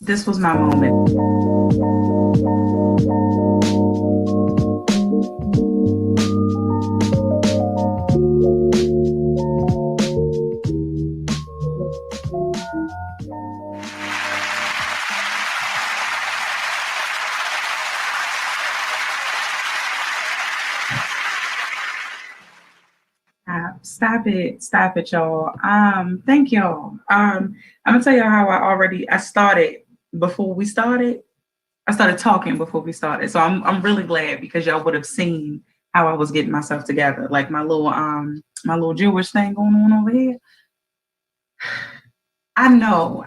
This was my moment. Stop it, y'all. Thank y'all. I'm gonna tell y'all how I started before we started. I started talking before we started, so I'm really glad because y'all would have seen how I was getting myself together, like my little Jewish thing going on over here. I know.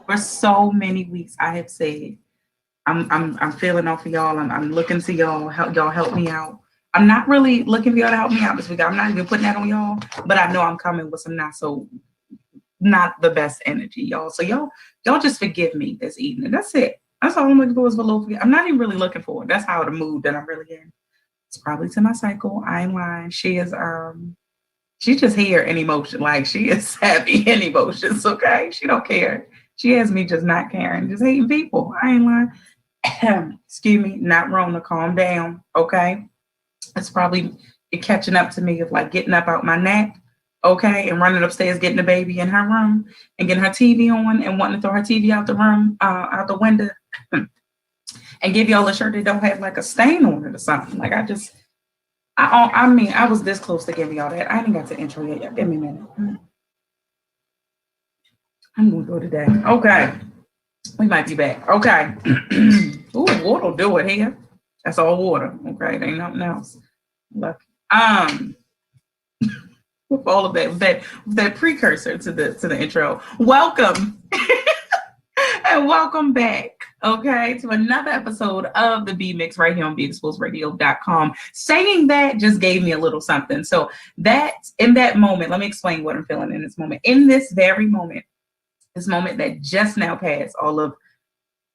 For so many weeks, I have said I'm feeling off of y'all. I'm looking to y'all help me out. I'm not really looking for y'all to help me out this week. I'm not even putting that on y'all, but I know I'm coming with some not the best energy, y'all. So y'all just forgive me this evening. That's it. That's all I'm looking for is for a little forgive. I'm not even really looking for it. That's how the mood that I'm really in. It's probably to my cycle. I ain't lying. She's just here in emotion. Like she is happy in emotions. Okay. She don't care. She has me just not caring, just hating people. I ain't lying. Excuse me, not wrong to calm down. Okay. It's probably it catching up to me of like getting up out my nap, okay, and running upstairs, getting the baby in her room and getting her TV on and wanting to throw her TV out the room, out the window, and give y'all a shirt that don't have like a stain on it or something. Like I mean, I was this close to giving y'all that. I didn't got to intro yet. Y'all give me a minute. I'm gonna go today. Okay, we might be back. Okay. Ooh, water will do it here. That's all water. Okay, it ain't nothing else. Lucky. With all of that, that precursor to the intro. Welcome and welcome back. Okay, to another episode of the B Mix right here on BeExposedRadio.com. Saying that just gave me a little something. So that in that moment, let me explain what I'm feeling in this moment. In this very moment, this moment that just now passed, all of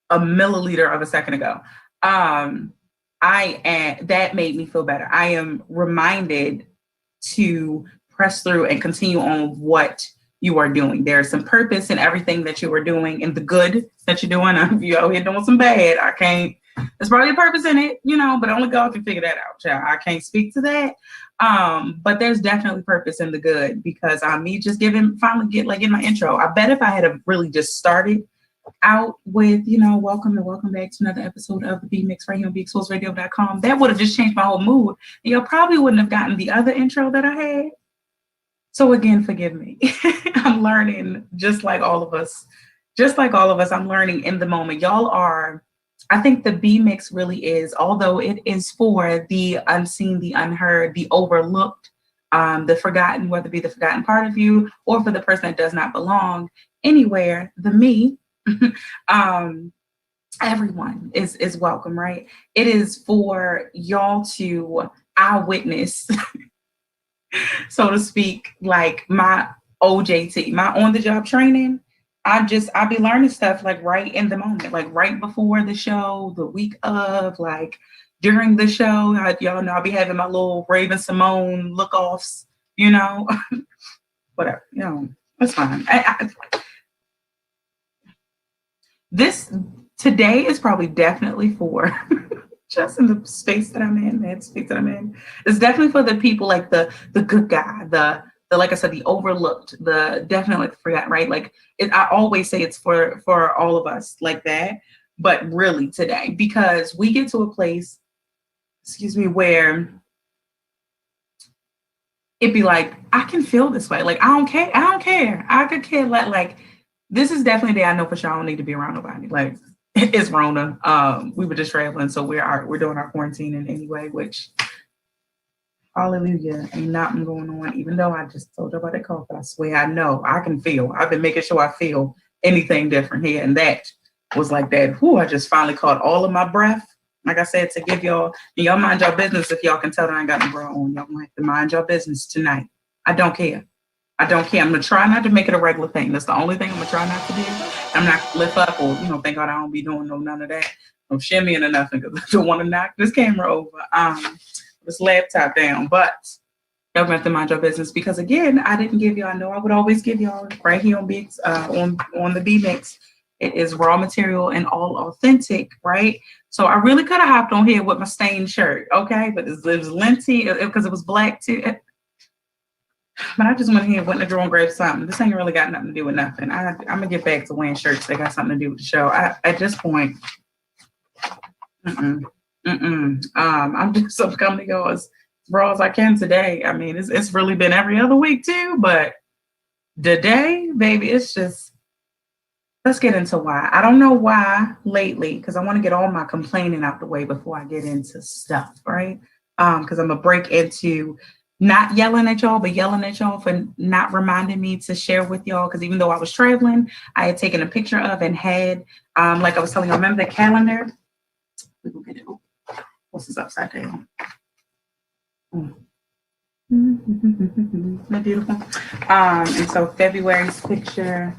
a milliliter of a second ago. That made me feel better. I am reminded to press through and continue on what you are doing. There's some purpose in everything that you are doing and the good that you're doing. If you out here doing some bad, I can't. There's probably a purpose in it, but only God can figure that out, child. I can't speak to that. But there's definitely purpose in the good because me just finally get like in my intro. I bet if I had have really just started out with, welcome back to another episode of the B Mix right here on BeExposedRadio.com, that would have just changed my whole mood. And y'all probably wouldn't have gotten the other intro that I had. So again, forgive me. I'm learning just like all of us, I'm learning in the moment. I think the B Mix really is, although it is for the unseen, the unheard, the overlooked, the forgotten, whether it be the forgotten part of you or for the person that does not belong anywhere, the me, everyone is welcome, right? It is for y'all to eyewitness, so to speak, like my OJT, my on the job training. I'll be learning stuff like right in the moment, like right before the show, the week of, like during the show. Y'all know I'll be having my little Raven Simone look offs, whatever, that's fine. This today is probably definitely for just in the space that I'm in, that space that I'm in. It's definitely for the people like the good guy, the like I said, the overlooked, the definitely forgot, right? Like I always say it's for all of us like that, but really today, because we get to a place, where it'd be like, I can feel this way. Like, I don't care. I could care. Like this is definitely a day I know for sure I don't need to be around nobody. Like, it's Rona. We were just traveling, so we're doing our quarantining anyway, which hallelujah, ain't nothing going on. Even though I just told you about that cough, I swear I know I can feel. I've been making sure I feel anything different here, and that was like that. Whew, I just finally caught all of my breath. Like I said, to give y'all mind your business. If y'all can tell that I ain't got no bra on, y'all gonna have to mind your business tonight. I don't care. I don't care. I'm gonna try not to make it a regular thing. That's the only thing I'm gonna try not to do. I'm not gonna lift up or, thank God I don't be doing none of that. No shimmying or nothing because I don't want to knock this camera over. This laptop down. But y'all gonna have to mind your business because again, I didn't give y'all. I know I would always give y'all right here on Bigs on the B Mix. It is raw material and all authentic, right? So I really could have hopped on here with my stained shirt, okay? But it was linty because it was black too. But I just went here, went in the drawer and grabbed something. This ain't really got nothing to do with nothing. I'm gonna get back to wearing shirts that got something to do with the show. At this point, I'm just coming to go as raw as I can today. I mean, it's really been every other week too, but today, baby, it's just. Let's get into why. I don't know why lately, because I want to get all my complaining out the way before I get into stuff, right? Because I'm gonna break into not yelling at y'all, but yelling at y'all for not reminding me to share with y'all. Because even though I was traveling, I had taken a picture of and had, like I was telling you, remember the calendar? We will get it. What's this upside down? Isn't that beautiful? And so February's picture.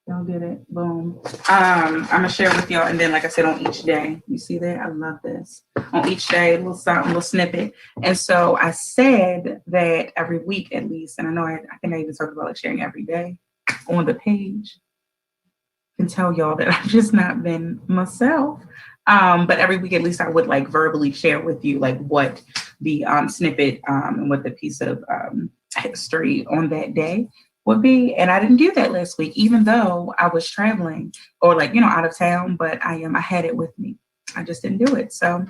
Y'all get it? Boom. I'm gonna share with y'all, and then, like I said, on each day, you see that? I love this. On each day, a little something, a little snippet. And so I said that every week at least, and I know I think I even talked about like sharing every day on the page. I can tell y'all that I've just not been myself. But every week at least I would like verbally share with you like what the snippet and what the piece of history on that day would be. And I didn't do that last week, even though I was traveling or like, out of town, but I had it with me. I just didn't do it. So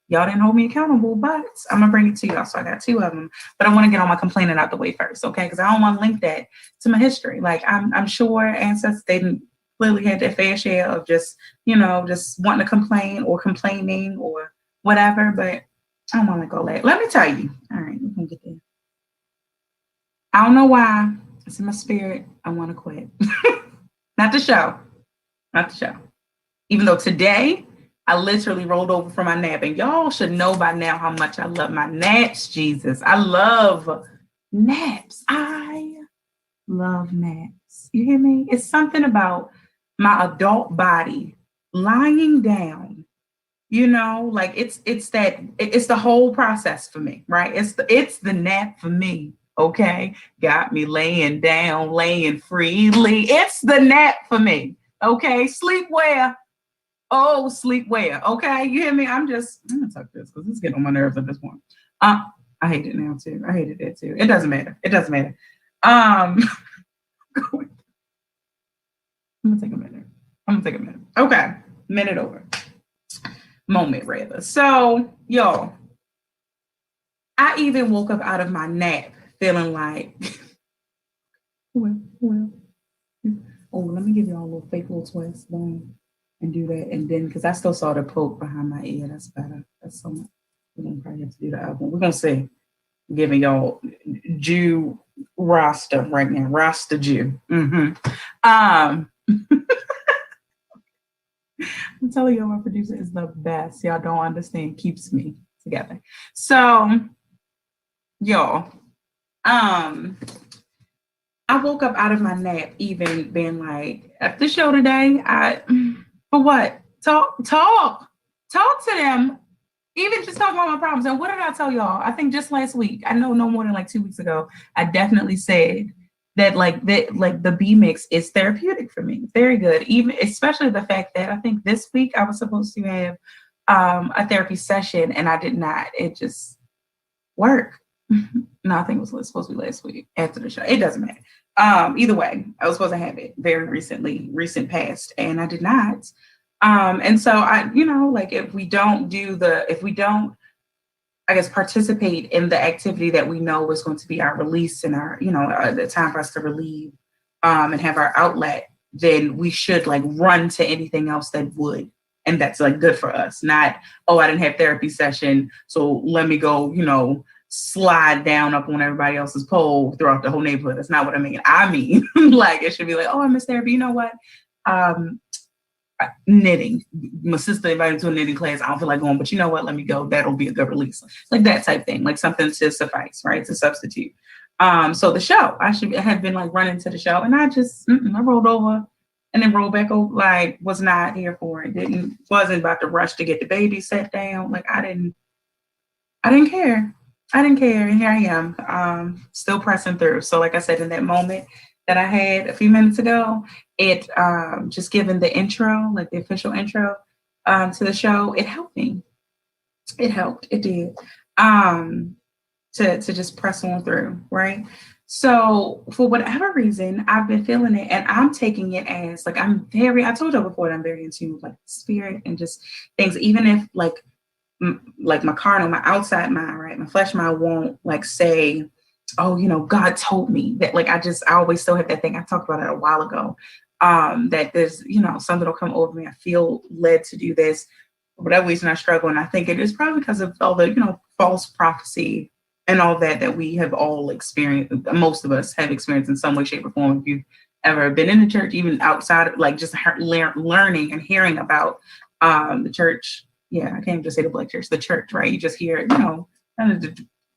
y'all didn't hold me accountable, but I'm gonna bring it to y'all. So I got 2 of them, but I want to get all my complaining out the way first. Okay. Cause I don't want to link that to my history. Like I'm sure ancestors, they didn't clearly had their fair share of just, just wanting to complain or complaining or whatever, but I don't want to go there. Let me tell you. All right. We're gonna get there. I don't know why. It's in my spirit. I want to quit. Not the show. Not the show. Even though today I literally rolled over from my nap, and y'all should know by now how much I love my naps, Jesus. I love naps. I love naps. You hear me? It's something about my adult body lying down, like it's the whole process for me, right? It's the nap for me. Okay, got me laying down, laying freely. It's the nap for me. Okay, sleep where? Oh, sleep where? Okay, you hear me? I'm gonna talk this because it's getting on my nerves at this point. I hate it now too. I hated it too. It doesn't matter. I'm gonna take a minute. Okay, minute over. Moment rather. So, y'all, I even woke up out of my nap feeling like, well, let me give y'all a little fake little twist down and do that. And then, because I still saw the poke behind my ear, that's better. That's so much. We're going to probably have to do the other one. We're going to see. I'm giving y'all Jew Rasta right now. Rasta Jew. I'm telling y'all, my producer is the best. Y'all don't understand. Keeps me together. So, y'all, I woke up out of my nap even being like, at the show today, for what? Talk to them. Even just talk about my problems. And what did I tell y'all? I think just last week, I know no more than like 2 weeks ago, I definitely said that the B Mix is therapeutic for me. Very good. Even especially the fact that I think this week I was supposed to have a therapy session and I did not. It just worked. No, I think it was supposed to be last week after the show. It doesn't matter. Either way, I was supposed to have it very recent past, and I did not. And so if we don't, I guess, participate in the activity that we know is going to be our release and our, the time for us to relieve, and have our outlet, then we should like run to anything else that would. And that's like good for us. Not, I didn't have therapy session, so let me go, slide down up on everybody else's pole throughout the whole neighborhood. That's not what I mean. I mean, like it should be like, I miss therapy. You know what? knitting. My sister invited me to a knitting class. I don't feel like going, but you know what? Let me go. That'll be a good release. Like that type thing, like something to suffice, right? To substitute. So the show, I should have been like running to the show, and I just I rolled over and then rolled back over. Like was not here for it. Wasn't about to rush to get the baby set down. Like I didn't care. I didn't care, and here I am, still pressing through. So, like I said, in that moment that I had a few minutes ago, it just given the intro, like the official intro to the show, it helped me. It helped. It did. To just press on through, right? So for whatever reason, I've been feeling it, and I'm taking it as like I told you before that I'm very in tune with like spirit and just things, even if like my carnal, my outside mind, right? My flesh mind won't like say, oh, God told me that. Like I always still have that thing. I talked about it a while ago. That there's, something will come over me. I feel led to do this. For whatever reason I struggle. And I think it is probably because of all the, false prophecy and all that we have all experienced. Most of us have experienced in some way, shape, or form. If you've ever been in the church, even outside of like just learning and hearing about the church. Yeah, I can't just say the black church, the church, right? You just hear, I ain't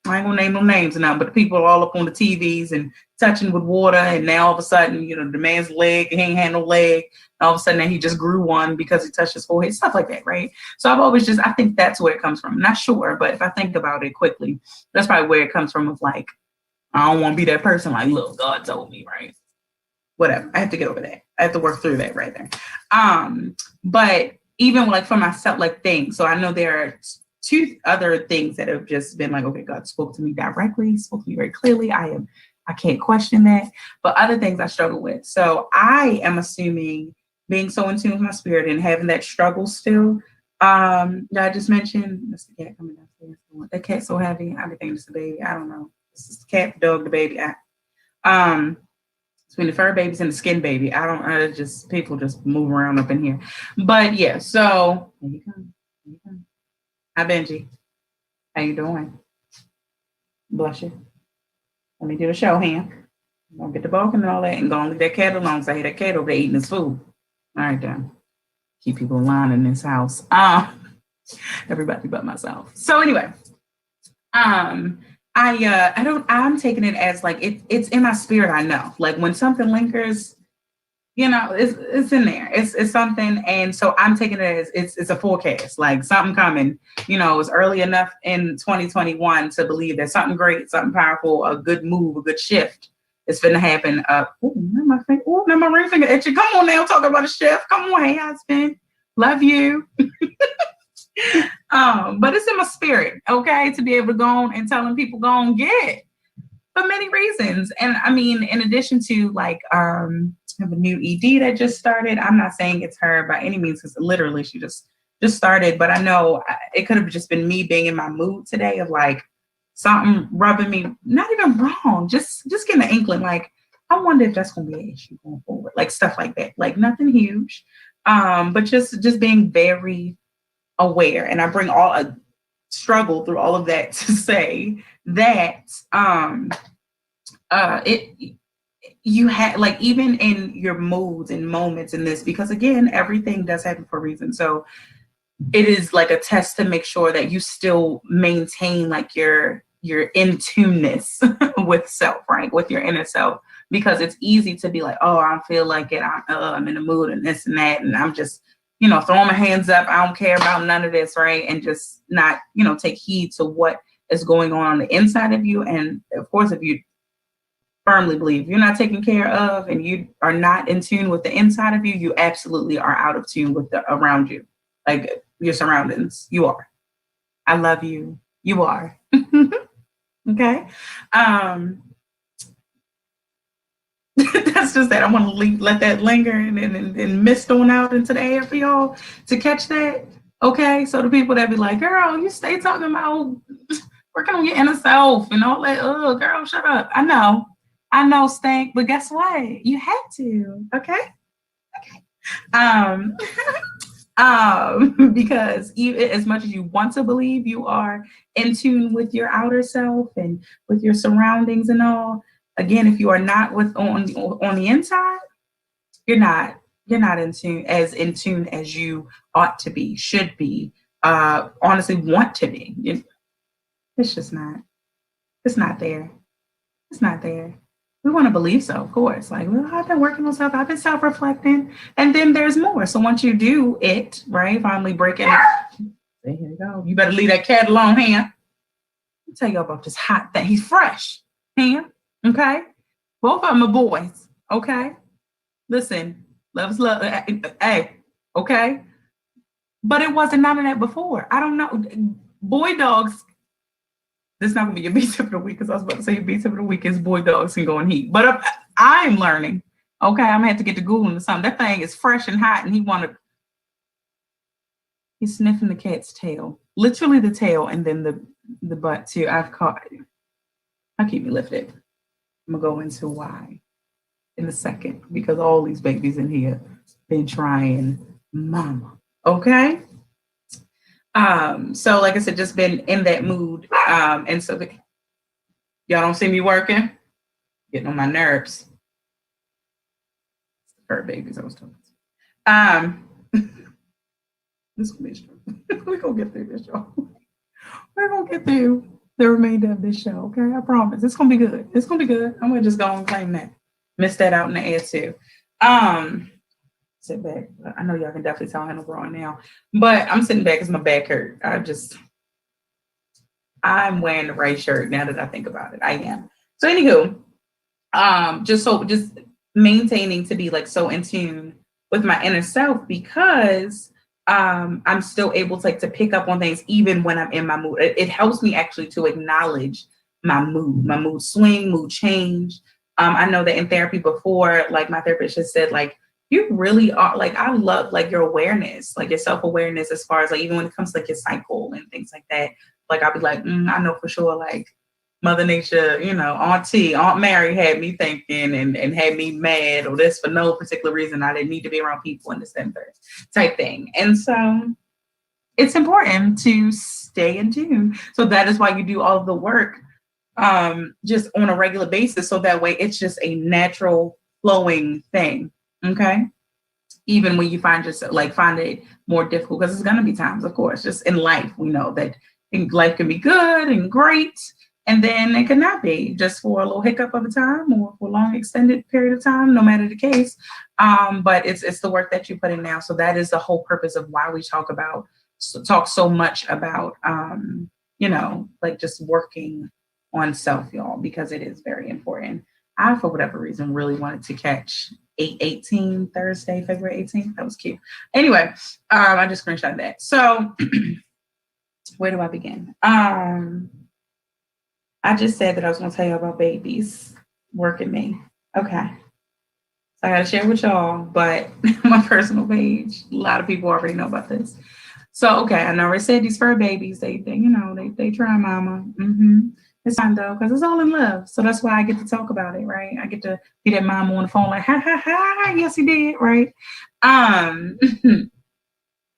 gonna name no names now, but the people are all up on the TVs and touching with water, and now all of a sudden, the man's leg, he ain't had no leg. All of a sudden, he just grew one because he touched his forehead, stuff like that, right? So I think that's where it comes from. I'm not sure, but if I think about it quickly, that's probably where it comes from. Of like, I don't want to be that person. Like, look, God told me, right? Whatever. I have to get over that. I have to work through that right there. But even like for myself, like things. So I know there are two other things that have just been like, okay, God spoke to me directly, spoke to me very clearly. I can't question that. But other things I struggle with. So I am assuming being so in tune with my spirit and having that struggle still. That I just mentioned. That's the cat coming downstairs. That cat's so heavy. I be thinking it's the baby. I don't know. This is the cat, the dog, the baby. Between the fur babies and the skin baby. People just move around up in here. But yeah, so here you come. Hi, Benji. How you doing? Bless you. Let me do the show here. Don't get the barking and all that, and go and leave that cat alone. So I hear that cat over there eating his food. All right, then. Keep people in line in this house. Everybody but myself. So anyway, I'm taking it as like it's in my spirit. I know, like when something lingers, it's in there. It's something, and so I'm taking it as it's a forecast, like something coming. It's early enough in 2021 to believe that something great, something powerful, a good move, a good shift is finna happen. Now my ring finger itchy. Come on now, talking about a shift. Come on, hey husband, love you. But it's in my spirit, okay, to be able to go on and telling people go on get it for many reasons. And I mean, in addition to like I have a new ED that just started. I'm not saying it's her by any means, because literally she just started, but I know it could have just been me being in my mood today of like something rubbing me, not even wrong, just getting an inkling, like I wonder if that's gonna be an issue going forward, like stuff like that, like nothing huge, but just being very aware. And I bring all a struggle through all of that to say that you had like, even in your moods and moments in this, because again, everything does happen for a reason. So it is like a test to make sure that you still maintain like your in tuneness with self, right? With your inner self, because it's easy to be like, oh, I don't feel like it. I'm in the mood and this and that. And I'm just, throwing my hands up. I don't care about none of this, right? And just not, take heed to what is going on the inside of you. And of course, if you firmly believe you're not taken care of and you are not in tune with the inside of you, you absolutely are out of tune with the around you, like your surroundings. You are. I love you. You are. Okay. That's just that. I want to let that linger and mist on out into the air for y'all to catch that. Okay. So the people that be like, girl, you stay talking about working on your inner self and all that. Oh, girl, shut up. I know, Stank, but guess what? You had to, okay? Because even as much as you want to believe you are in tune with your outer self and with your surroundings and all, again, if you are not on the inside, you're not. You're not in tune as you ought to be, should be, honestly want to be. It's just not. It's not there. It's not there. We want to believe so, of course. Like, well, I've been working on self. I've been self-reflecting, and then there's more. So once you do it, right, finally breaking it. There you go. You better leave that cat alone, Ham. Let me tell you about this hot thing. He's fresh, Ham. Okay, both of them are boys. Okay, listen, love's love. Hey, okay, but it wasn't none of that before. I don't know. Boy dogs. This is not gonna be your B tip of the week because I was about to say your B tip of the week is boy dogs can go in heat. But I'm learning. Okay, I'm gonna have to get to Googling or something. That thing is fresh and hot, and he's sniffing the cat's tail, literally the tail, and then the butt too. I've caught. I keep me lifted. I'm gonna go into why in a second because all these babies in here been trying mama. Okay. So like I said, just been in that mood. And so y'all don't see me working, getting on my nerves. Fur babies, I was talking. This gonna be struggle. We're gonna get through this, y'all. We're gonna get through the remainder of this show. Okay, I promise. It's gonna be good. It's gonna be good. I'm gonna just go and claim that. Miss that out in the air too. Sit back. I know y'all can definitely tell I'm growing now, but I'm sitting back because my back hurt. I'm wearing the right shirt now that I think about it. I am. So anywho, just maintaining to be like so in tune with my inner self because I'm still able to like to pick up on things even when I'm in my mood. It helps me actually to acknowledge my mood swing, mood change. I know that in therapy before, like my therapist just said, like you really are like I love like your awareness, like your self-awareness as far as like even when it comes to like your cycle and things like that. Like I'll be like, I know for sure, like Mother Nature, Aunt Mary had me thinking and had me mad or this for no particular reason. I didn't need to be around people in December type thing. And so it's important to stay in tune. So that is why you do all of the work just on a regular basis. So that way it's just a natural flowing thing. Okay. Even when you find it more difficult, because it's going to be times, of course, just in life, we know that life can be good and great. And then it cannot be just for a little hiccup of a time or for a long extended period of time, no matter the case. But it's the work that you put in now. So that is the whole purpose of why we talk so much about, like just working on self, y'all, because it is very important. I, for whatever reason, really wanted to catch 8/18 Thursday, February 18th. That was cute. Anyway, I just screenshot that. So where do I begin? I just said that I was going to tell you about babies working me. Okay. So I got to share with y'all, but my personal page, a lot of people already know about this. So, okay, I already said these fur babies, they try mama. It's fine though, because it's all in love. So that's why I get to talk about it, right? I get to be that mama on the phone like, ha, ha, ha, yes, he did, right?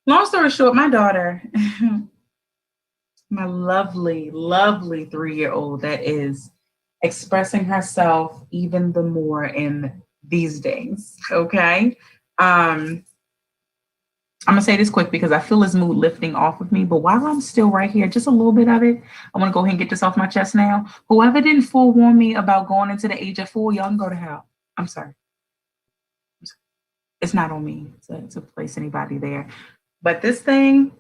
Long story short, my daughter, my lovely, lovely 3-year-old that is expressing herself even the more in these days, okay? I'm gonna say this quick because I feel his mood lifting off of me. But while I'm still right here, just a little bit of it, I want to go ahead and get this off my chest now. Whoever didn't forewarn me about going into the age of 4, y'all can go to hell. I'm sorry. It's not on me to place anybody there. But this thing,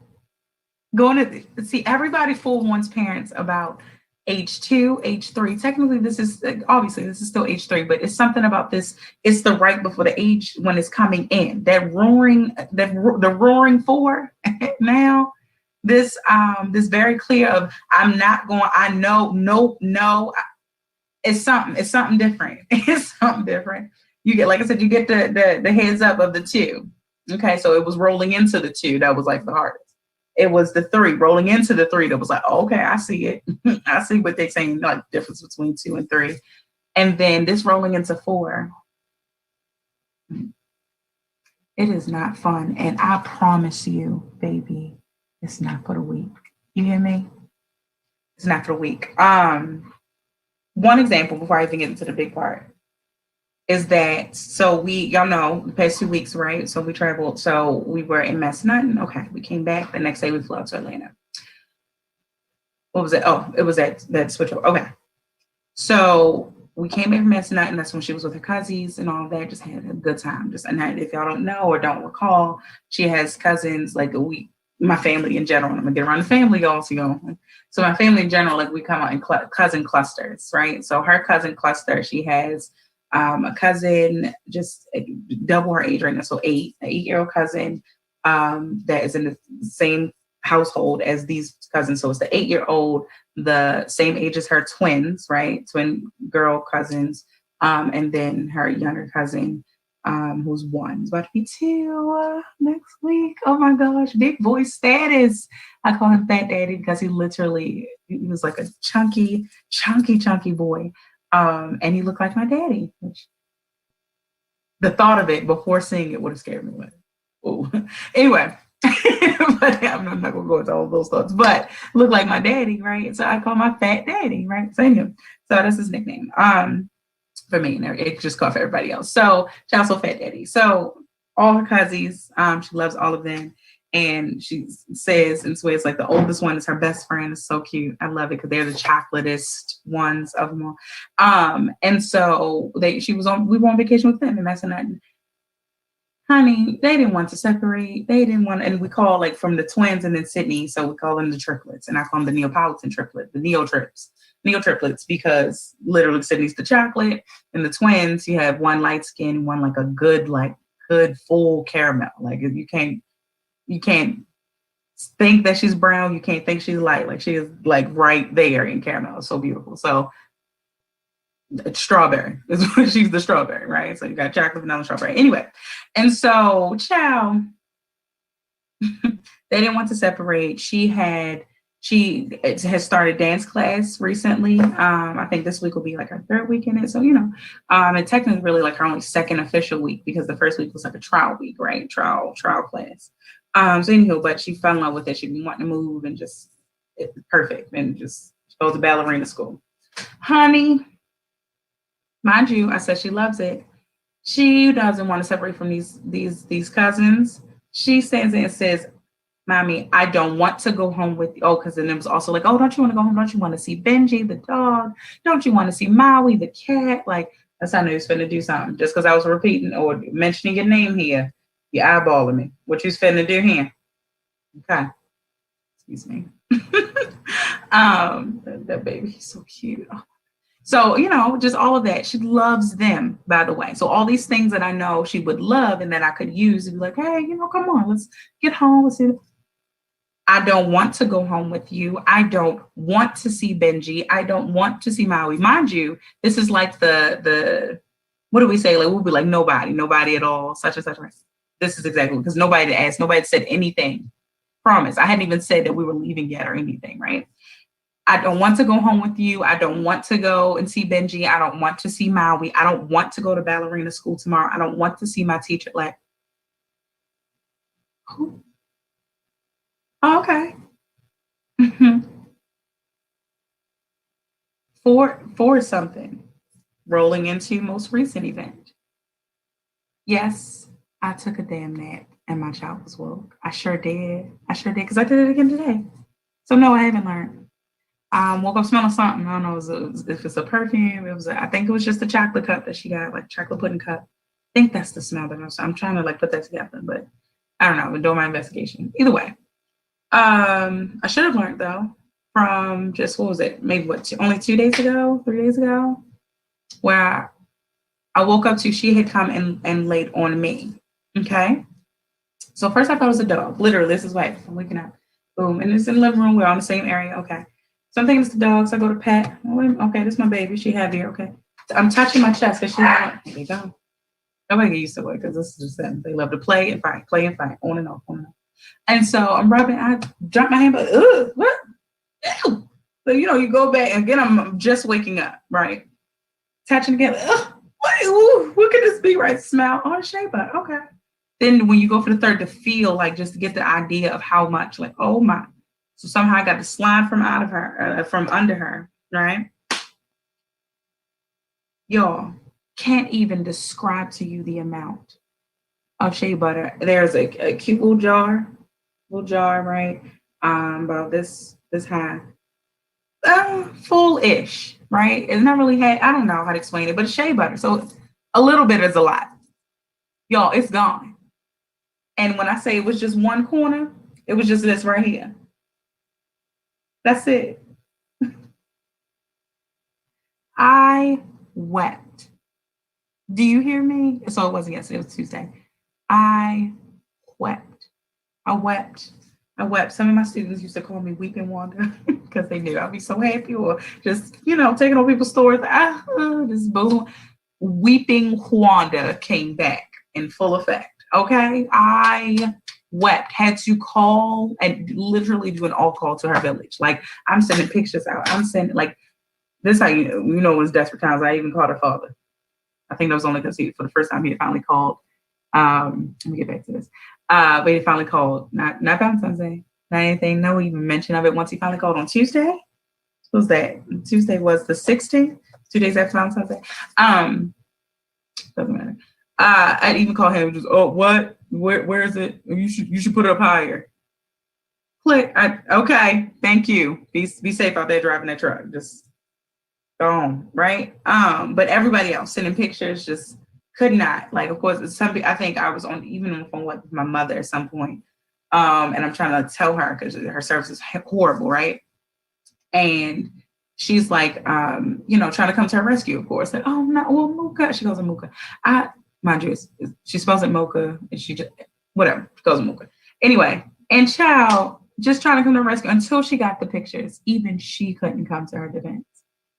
going to see everybody forewarns parents about age 2, age 3. Technically, this is still age 3, but it's something about this. It's the right before the age when it's coming in. The roaring 4 now. This very clear of I'm not going. I know, no. It's something different. It's something different. You get, like I said, you get the heads up of the 2. Okay, so it was rolling into the 2 that was like the hardest. It was the 3 rolling into the 3 that was like, oh, okay, I see it. I see what they're saying, like difference between 2 and 3. And then this rolling into 4. It is not fun. And I promise you, baby, it's not for the weak. You hear me? It's not for the weak. One example before I even get into the big part. is that so y'all know the past 2 weeks, right? So we traveled. So we were in Massanutten. Okay, we came back. The next day we flew out to Atlanta. What was it? Oh, it was that switch over. Okay. So we came back from Massanutten. That's when she was with her cousins and all that. Just had a good time. Just and if y'all don't know or don't recall, she has cousins like my family in general. I'm gonna get around the family, y'all. So my family in general, like we come out in cousin clusters, right? So her cousin cluster, she has a cousin just double her age right now, so an 8-year-old cousin that is in the same household as these cousins. So it's the 8-year-old, the same age as her twins, right? Twin girl cousins, and then her younger cousin, who's one. It's about to be 2 next week. Oh my gosh, big boy status. I call him Fat Daddy because he was like a chunky boy. And he looked like my daddy, which the thought of it before seeing it would have scared me away. Oh, anyway, but I'm not gonna go into all those thoughts. But look like my daddy, right? So I call my Fat Daddy, right? So anyway, so that's his nickname. For me, and it just called for everybody else. So she also Fat Daddy. So all her cousins, she loves all of them. And she says and swears like the oldest one is her best friend. It's so cute. I love it because they're the chocolatest ones of them all. And so we were on vacation with them in Massanutten. Honey, they didn't want to separate. They didn't want, and we call like from the twins and then Sydney, so we call them the triplets, and I call them the Neapolitan triplet, the Neo triplets, because literally Sydney's the chocolate, and the twins you have one light skin, one like a good full caramel. Like you can't think that she's brown, you can't think she's light. Like she is like right there in caramel. It's so beautiful. So it's strawberry is what she's the strawberry, right? So you got chocolate, vanilla, strawberry. Anyway, and so ciao. They didn't want to separate. She has started dance class recently. I think this week will be like her third week in it. So, and technically really like her only second official week because the first week was like a trial week, right? Trial class. So anywho, but she fell in love with it. She'd been wanting to move and just it's perfect and just goes to ballerina school. Honey, mind you, I said she loves it. She doesn't want to separate from these cousins. She stands in and says, Mommy, I don't want to go home with you. Oh, because then it was also like, oh, don't you want to go home? Don't you want to see Benji, the dog? Don't you want to see Maui, the cat? Like, that's how I knew he was finna do something. Just because I was repeating or mentioning your name here, you eyeballing me. What you finna do here? Okay. Excuse me. That baby, he's so cute. Oh. So, just all of that. She loves them, by the way. So all these things that I know she would love and that I could use and be like, hey, come on, let's get home. Let's see. I don't want to go home with you. I don't want to see Benji. I don't want to see Maui. Mind you, this is like the what do we say? Like we'll be like nobody at all, such and such. This is exactly because nobody asked, nobody said anything. Promise. I hadn't even said that we were leaving yet or anything, right? I don't want to go home with you. I don't want to go and see Benji. I don't want to see Maui. I don't want to go to ballerina school tomorrow. I don't want to see my teacher. Like, who? Oh, okay. For something. Rolling into most recent event. Yes, I took a damn nap and my child was woke. I sure did. Because I did it again today. So no, I haven't learned. Woke up smelling something. I don't know if it's a perfume. I think it was just a chocolate cup that she got, like chocolate pudding cup. I think that's the smell that I'm trying to like put that together, but I don't know. I'm doing my investigation. Either way. I should have learned though from just what was it? Maybe only 3 days ago, where I woke up to she had come and laid on me. Okay. So first I thought it was a dog. Literally, this is what I'm waking up. Boom. And it's in the living room. We're on the same area. Okay. So I'm thinking it's the dog. So I go to pet. Okay, this is my baby. She heavier. Okay. So I'm touching my chest because there you go. Nobody get used to it because this is just them. They love to play and fight, on and off. And so I'm rubbing, I drop my hand, but what? Ew. So, you go back, again, I'm just waking up, right? Touching again, what could this be, right? Smell, shea butter, okay. Then when you go for the third, to feel, like, just to get the idea of how much, like, oh my. So somehow I got to slide from under her, right? Y'all, can't even describe to you the amount of shea butter. There's a cute little jar, right? About this high, full-ish, right? It's not really I don't know how to explain it, but it's shea butter. So a little bit is a lot. Y'all, it's gone. And when I say it was just one corner, it was just this right here. That's it. I wept. Do you hear me? So it wasn't yesterday, it was Tuesday. I wept. I wept. I wept. Some of my students used to call me Weeping Wanda because they knew I'd be so happy, or just, taking on people's stories. Just boom. Weeping Wanda came back in full effect. Okay. I wept, had to call and literally do an all call to her village. Like, I'm sending pictures out. I'm sending, like, this how you know it was desperate times. I even called her father. I think that was only because for the first time he had finally called. Let me get back to this. But he finally called, not Valentine's Day, not anything, no even mention of it. Once he finally called on Tuesday, what was that? Tuesday was the 16th, 2 days after Valentine's Day. Doesn't matter. I'd even call him just, oh, what? Where is it? You should put it up higher. Click. Okay, thank you. Be safe out there driving that truck. Just go on, right? But everybody else sending pictures just could not. Like, of course, I think I was even on the phone with my mother at some point. And I'm trying to tell her because her service is horrible, right? And she's like, trying to come to her rescue, of course. Like, oh no, well, Mocha. She goes to Mocha. Mind you, she spells it Mocha, and she just whatever. She goes to Mocha. Anyway, and child just trying to come to her rescue until she got the pictures. Even she couldn't come to her defense.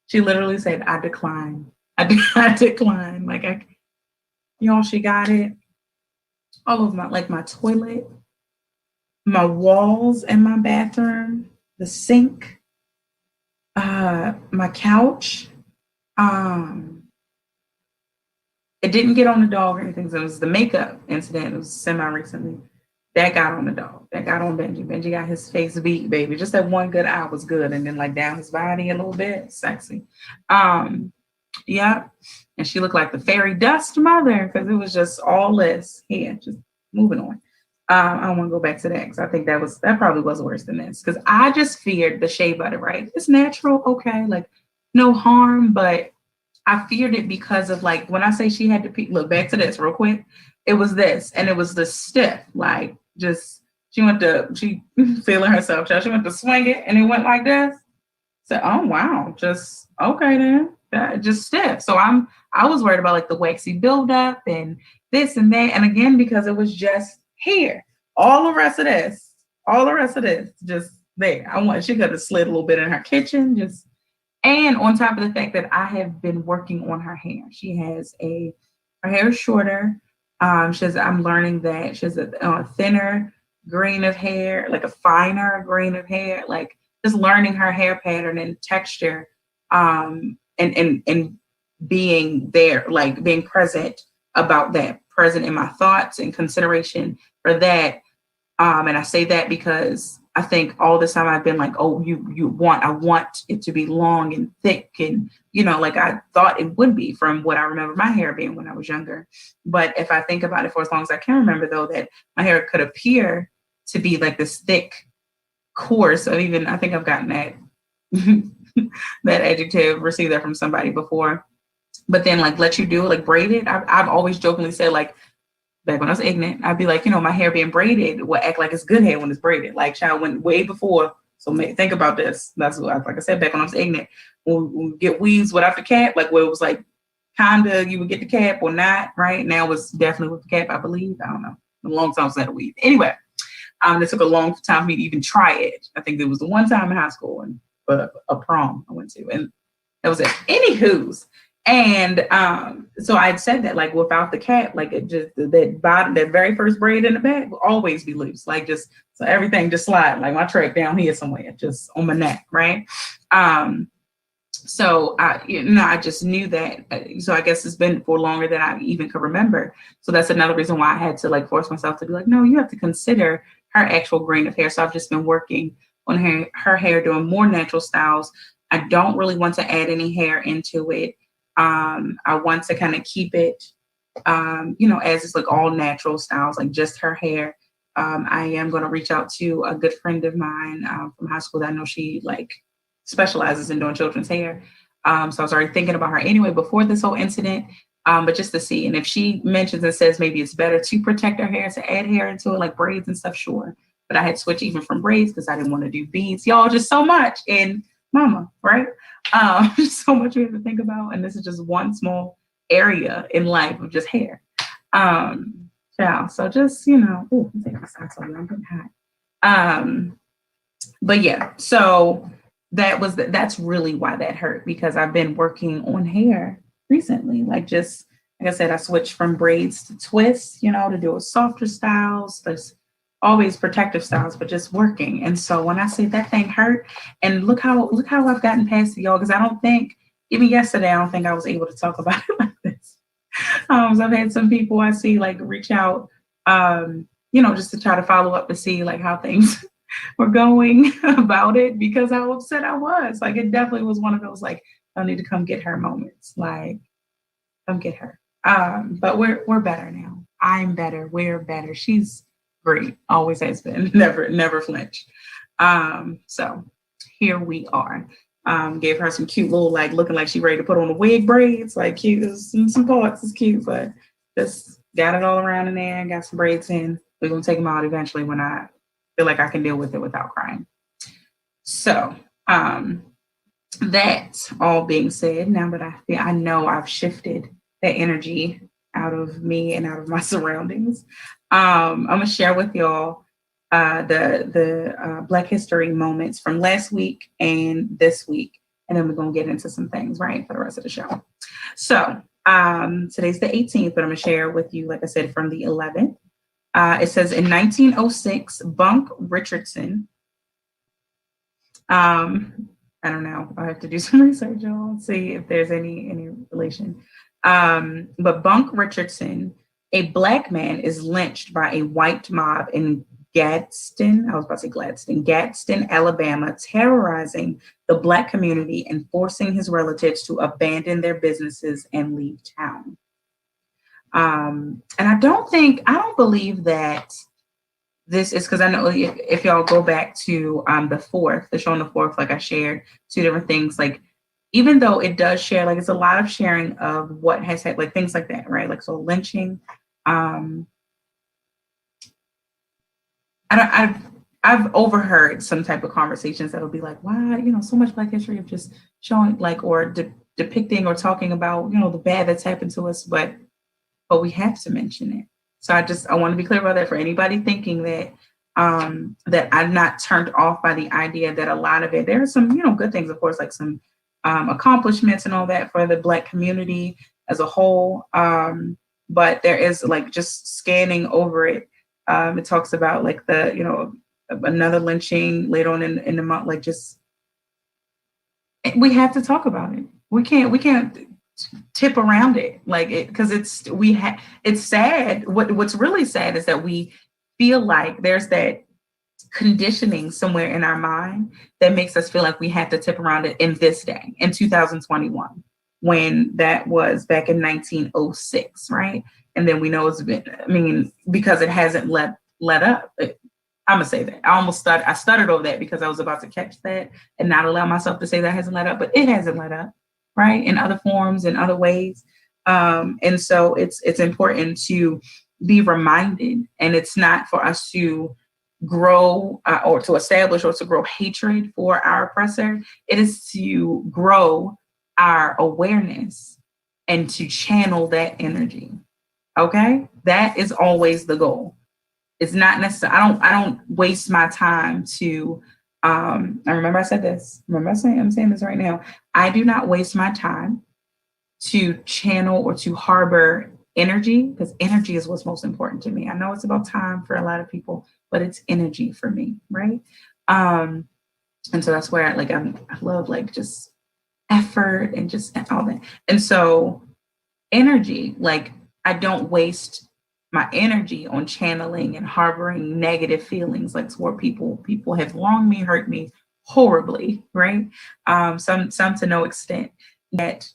She literally said, "I decline. I decline." Like, she got it all over my toilet, my walls in my bathroom, the sink, my couch. It didn't get on the dog or anything. So it was the makeup incident. It was semi-recently. That got on the dog. That got on Benji. Benji got his face beat, baby. Just that one good eye was good. And then down his body a little bit. Sexy. Yeah. And she looked like the fairy dust mother because it was just all this. Here, just moving on. I don't want to go back to that because I think that probably was worse than this. Because I just feared the shea butter, right? It's natural, okay, like no harm, but I feared it because of when I say she had to look back to this real quick, it was this, and it was the stiff, she feeling herself, she went to swing it and it went like this. So, oh wow, just okay then, that just stiff. So I was worried about the waxy buildup and this and that, and again because it was just here, all the rest of this, just there. She could have slid a little bit in her kitchen, just. And on top of the fact that I have been working on her hair, her hair is shorter. I'm learning that she has a thinner grain of hair, like a finer grain of hair, like just learning her hair pattern and texture, and being there, like being present about that, present in my thoughts and consideration for that. And I say that because I think all this time I've been like, oh, I want it to be long and thick. And, like I thought it would be from what I remember my hair being when I was younger. But if I think about it for as long as I can remember, though, that my hair could appear to be like this thick, coarse, or even I think I've gotten that, that adjective, received that from somebody before. But then let you do it, braid it. I've always jokingly said back when I was ignorant, I'd be like, my hair being braided will act like it's good hair when it's braided. Child went way before. So think about this. That's what, like I said, back when I was ignorant, when we get weaves without the cap, where it was kinda you would get the cap or not, right? Now it's definitely with the cap, I believe. I don't know. A long time since I had a weave. Anyway, it took a long time for me to even try it. I think there was the one time in high school and a prom I went to, and that was it. Anywho's. And so I'd said that without the cap, it just that bottom, that very first braid in the back will always be loose, so everything just slide my track down here somewhere, just on my neck, right? So I just knew that. So I guess it's been for longer than I even could remember. So that's another reason why I had to force myself to be no, you have to consider her actual grain of hair. So I've just been working on her hair, doing more natural styles. I don't really want to add any hair into it. I want to kind of keep it, as it's like all natural styles, like just her hair. I am going to reach out to a good friend of mine from high school that I know she like specializes in doing children's hair. So I was already thinking about her anyway before this whole incident, but just to see. And if she mentions and says maybe it's better to protect her hair, to add hair into it, like braids and stuff, sure. But I had switched even from braids because I didn't want to do beads. Y'all, just so much. And mama, right? So much we have to think about. And this is just one small area in life of just hair. Yeah, so just, ooh, I'm taking my socks off. I'm getting hot. But yeah, so that's really why that hurt, because I've been working on hair recently. Like just like I said, I switched from braids to twists, to do a softer styles. There's always protective styles, but just working. And so when I say that thing hurt, and look how I've gotten past it, y'all, because I don't think even yesterday I don't think I was able to talk about it like this. So I've had some people I see like reach out, just to try to follow up to see like how things were going about it, because how upset I was. Like it definitely was one of those like I need to come get her moments. Like come get her. But we're better now. I'm better. We're better. She's great. Always has been. Never flinch. So here we are. Gave her some cute little like looking like she ready to put on the wig braids. Like cute. Some parts is cute, but just got it all around in there. Got some braids in. We're gonna take them out eventually when I feel like I can deal with it without crying. So that all being said, now that I know I've shifted that energy out of me and out of my surroundings, I'm gonna share with y'all the Black History moments from last week and this week, and then we're gonna get into some things right for the rest of the show. So today's the 18th, but I'm gonna share with you, like I said, from the 11th. It says in 1906, Bunk Richardson. I don't know. I have to do some research, y'all, see if there's any relation. But Bunk Richardson, a Black man, is lynched by a white mob in Gadsden, Alabama, terrorizing the Black community and forcing his relatives to abandon their businesses and leave town. And I don't believe that this is, because I know if y'all go back to the show on the 4th, like I shared two different things, like even though it does share, like it's a lot of sharing of what has had, like things like that, right? Like so lynching. I've overheard some type of conversations that'll be like, why, so much Black history of just showing like or depicting or talking about, the bad that's happened to us, but we have to mention it. So I want to be clear about that for anybody thinking that that I'm not turned off by the idea that a lot of it, there are some, good things, of course, like some accomplishments and all that for the Black community as a whole. But there is like just scanning over it. It talks about like another lynching later on in the month, like just, we have to talk about it. We can't tip around it, like it, because it's sad. What's really sad is that we feel like there's that conditioning somewhere in our mind that makes us feel like we have to tip around it in this day, in 2021, when that was back in 1906, right? And then we know it's been, because it hasn't let up. I'm gonna say that. I stuttered over that because I was about to catch that and not allow myself to say that hasn't let up, but it hasn't let up, right? In other forms, in other ways. And so it's important to be reminded, and it's not for us to grow or to establish or to grow hatred for our oppressor. It is to grow our awareness and to channel that energy. Okay? That is always the goal. It's not necessarily, I don't waste my time to, I remember I said this, I'm saying this right now. I do not waste my time to channel or to harbor energy, because energy is what's most important to me. I know it's about time for a lot of people, but it's energy for me, right? And so that's where I love like just effort and just all that. And so energy, like I don't waste my energy on channeling and harboring negative feelings, like toward people have wronged me, hurt me horribly, right? Some to no extent, that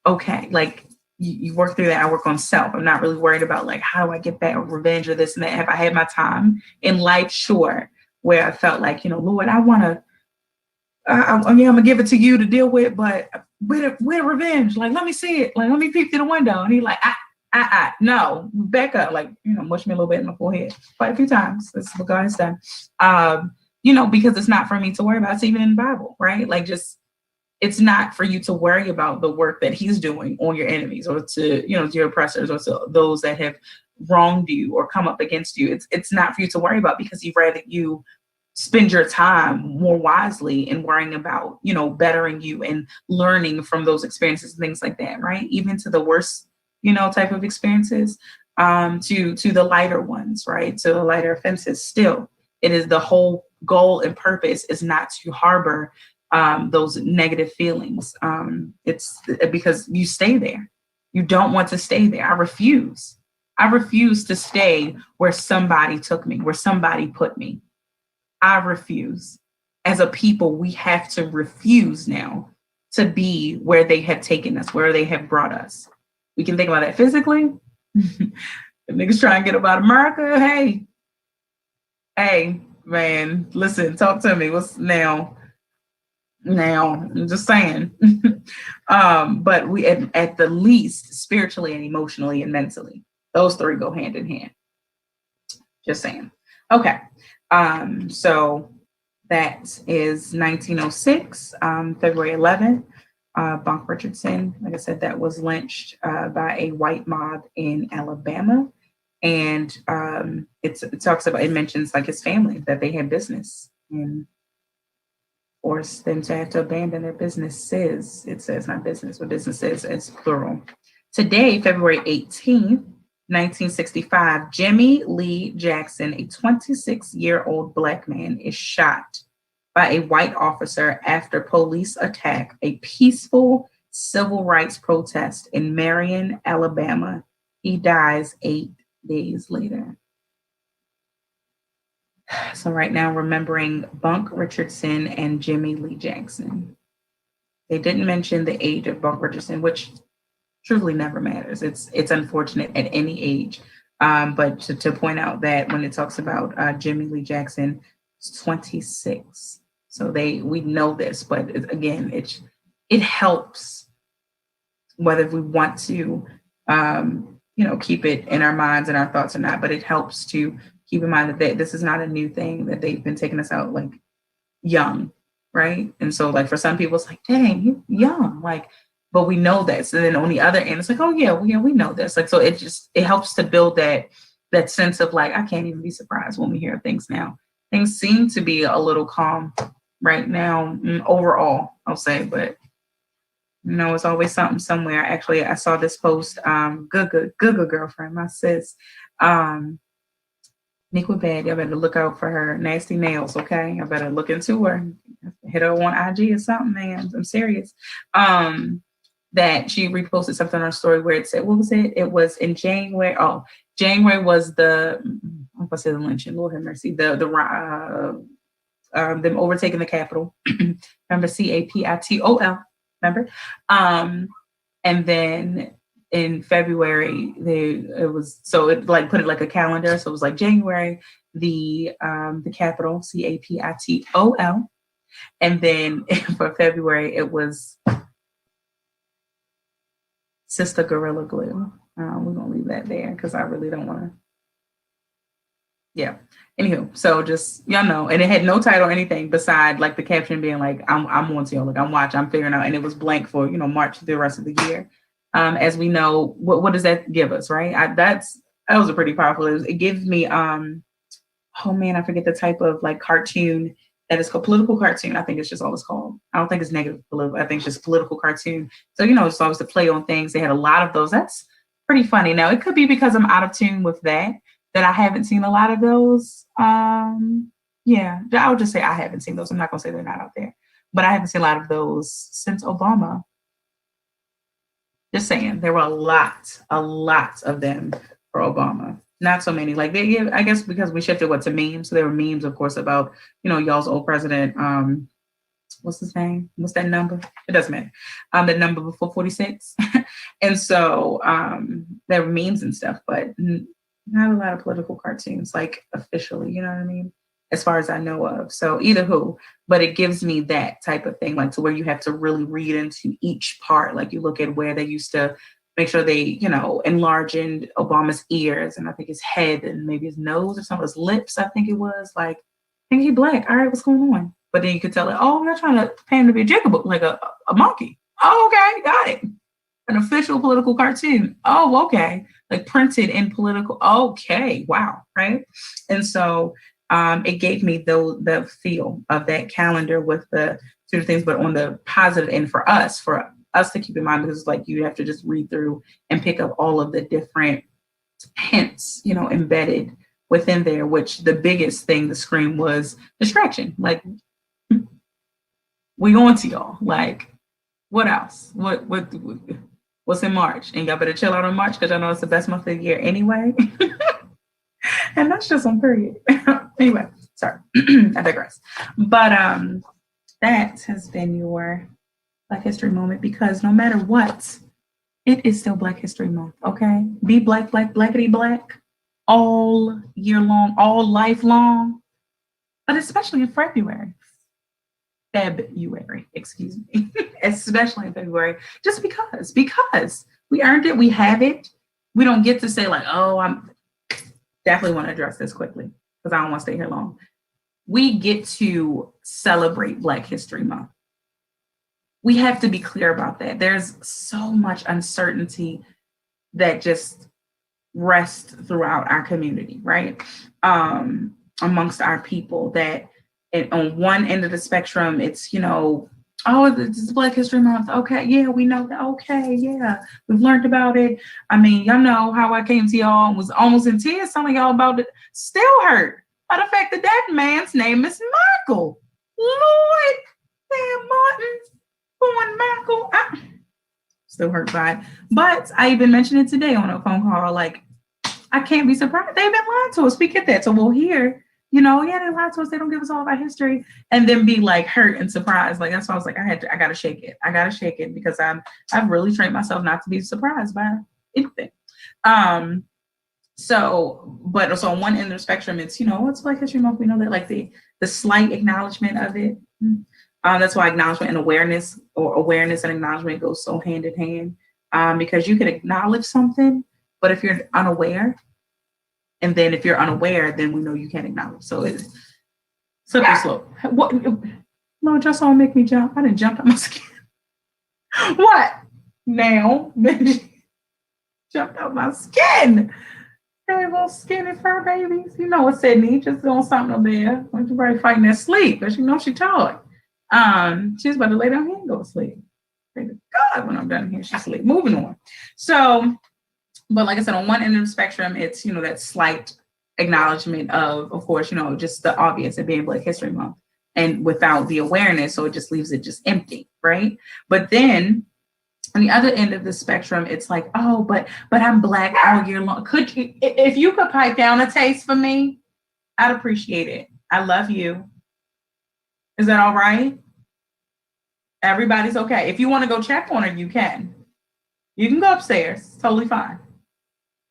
okay, like you work through that. I work on self. I'm not really worried about like how do I get back revenge or this and that. Have I had my time in life? Sure, where I felt like, Lord, I want to. I'm gonna give it to you to deal with, but with revenge. Like, let me see it. Like, let me peek through the window. And he like, no, back up. Like, mush me a little bit in my forehead quite a few times. That's what God has done. Because it's not for me to worry about. It's even in the Bible, right? Like, just it's not for you to worry about the work that He's doing on your enemies or to your oppressors or to those that have wronged you or come up against you. It's not for you to worry about because He'd rather you spend your time more wisely in worrying about, bettering you and learning from those experiences and things like that, right? Even to the worst, type of experiences, to the lighter ones, right? To the lighter offenses. Still, it is the whole goal and purpose is not to harbor those negative feelings. It's because you stay there. You don't want to stay there. I refuse. I refuse to stay where somebody took me, where somebody put me. I refuse. As a people, we have to refuse now to be where they have taken us, where they have brought us. We can think about that physically. If niggas try and get about America, hey, man, listen, talk to me. What's now? I'm just saying. But we at the least, spiritually and emotionally and mentally, those three go hand in hand. Just saying. Okay. So that is 1906, February 11th. Bunk Richardson, like I said, that was lynched by a white mob in Alabama. And it mentions like his family, that they had business and forced them to have to abandon their businesses. It says not business, but businesses as plural. Today, February 18th, 1965, Jimmy Lee Jackson, a 26-year-old Black man, is shot by a white officer after police attack a peaceful civil rights protest in Marion, Alabama. He dies 8 days later. So right now, remembering Bunk Richardson and Jimmy Lee Jackson. They didn't mention the age of Bunk Richardson, which truly never matters. It's unfortunate at any age. But to point out that when it talks about Jimmy Lee Jackson, it's 26. So we know this, but again, it helps whether we want to, keep it in our minds and our thoughts or not. But it helps to keep in mind that this is not a new thing, that they've been taking us out like young, right? And so like for some people, it's like, dang, you're young, like. But we know that. So then on the other end, it's like, oh yeah, we know this. Like, so it helps to build that sense of like, I can't even be surprised when we hear things now. Things seem to be a little calm right now overall, I'll say, but it's always something somewhere. Actually, I saw this post, good girlfriend, my sis, Niqua Bad, y'all better look out for her nasty nails, okay? I better look into her. Hit her on IG or something, man. I'm serious. That she reposted something on her story where it said, what was it? It was in January. Oh, January was I'm going to say the lynching, Lord have mercy. Them overtaking the Capitol. Remember, CAPITOL, remember? And then in February, it put it like a calendar. So it was like January, the Capitol, CAPITOL. And then for February, it was Sister Gorilla Glue. We're going to leave that there because I really don't want to. Yeah. Anywho, so just, y'all know, and it had no title or anything beside like the caption being like, I'm on to y'all, like I'm watching, I'm figuring out, and it was blank for, March the rest of the year. As we know, what does that give us, right? That was a pretty powerful, it gives me, oh man, I forget the type of like cartoon that is called political cartoon. I think it's just all it's called. I don't think it's negative political. I think it's just political cartoon. So, it's always to play on things. They had a lot of those. That's pretty funny. Now, it could be because I'm out of tune with that I haven't seen a lot of those. Yeah, I would just say I haven't seen those. I'm not going to say they're not out there. But I haven't seen a lot of those since Obama. Just saying, there were a lot of them for Obama. Not so many. Like I guess because we shifted to memes. So there were memes, of course, about y'all's old president, what's his name? What's that number? It doesn't matter. The number before 46. And so there were memes and stuff, but not a lot of political cartoons, like officially, you know what I mean? As far as I know of. So either who, but it gives me that type of thing, like to where you have to really read into each part. Like you look at where they used to make sure they, enlarge in Obama's ears and I think his head and maybe his nose or some of his lips, I think it was. Like, I think he black. All right, what's going on? But then you could tell it, oh, they're trying to pay him to be a jigaboo, like a monkey. Oh, okay, got it. An official political cartoon. Oh, okay. Like printed in political. Okay, wow, right? And so it gave me the feel of that calendar with the two things, but on the positive end for us to keep in mind, because it's like you have to just read through and pick up all of the different hints, embedded within there, which the biggest thing, the scream, was distraction. Like, we on to y'all. Like, what else? What's in March? And y'all better chill out on March because I know it's the best month of the year anyway. And that's just on period. Anyway, sorry, I digress. But that has been your Black History Moment, because no matter what, it is still Black History Month, okay? Be black, blackity black all year long, all life long, but especially in February, excuse me, especially in February, just because we earned it, we have it. We don't get to say like, oh, I'm definitely want to address this quickly because I don't want to stay here long. We get to celebrate Black History Month. We have to be clear about that. There's so much uncertainty that just rests throughout our community, right? Amongst our people, that on one end of the spectrum, it's, oh, this is Black History Month. Okay, yeah, we know that. Okay, yeah, we've learned about it. I mean, y'all know how I came to y'all and was almost in tears telling y'all about it. Still hurt by the fact that that man's name is Michael. Lord, damn Martin, born Michael. Still hurt by it. But I even mentioned it today on a phone call. Like, I can't be surprised. They've been lying to us. We get that. So we'll hear, they lie to us. They don't give us all of our history, and then be like hurt and surprised. Like, that's why I was like, I gotta shake it. I gotta shake it because I've really trained myself not to be surprised by anything. So on one end of the spectrum, it's, it's Black History Month. We know that, like the slight acknowledgement of it. That's why acknowledgement and awareness, or awareness and acknowledgement, goes so hand in hand. Because you can acknowledge something, but if you're unaware, and then if you're unaware, then we know you can't acknowledge. So it's slippery slope. What? No, just don't make me jump. I didn't jump out my skin. What? Now, jumped out my skin. Hey, little skinny fur babies. You know what, Sydney? Just doing something over there. When you're probably fighting that sleep, but she tired. She's about to lay down here and go to sleep. Pray to God, when I'm done here, she's asleep. Moving on. So, but like I said, on one end of the spectrum, it's, that slight acknowledgement of course, just the obvious, it being Black History Month, and without the awareness, so it just leaves it just empty, right? But then on the other end of the spectrum, it's like, oh, but I'm Black all year long. Could you, if you could pipe down a taste for me, I'd appreciate it. I love you. Is that all right? Everybody's okay. If you want to go check on her, you can. You can go upstairs. Totally fine.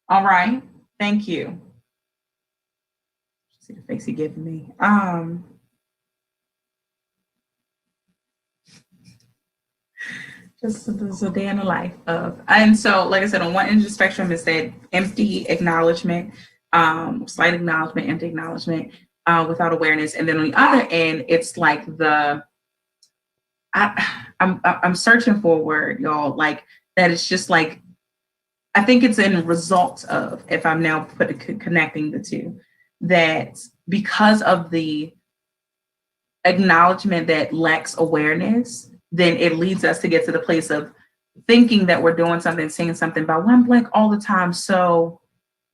All right. Thank you. See the face he giving me. Just a day in the life of. And so, like I said, on one end of the spectrum is that empty acknowledgement, slight acknowledgement, empty acknowledgement, without awareness. And then on the other end, it's like I'm searching for a word, y'all, like that. It's just like, I think it's in result of, if I'm now connecting the two, that because of the acknowledgement that lacks awareness, then it leads us to get to the place of thinking that we're doing something, saying something about, well, I'm Black all the time. So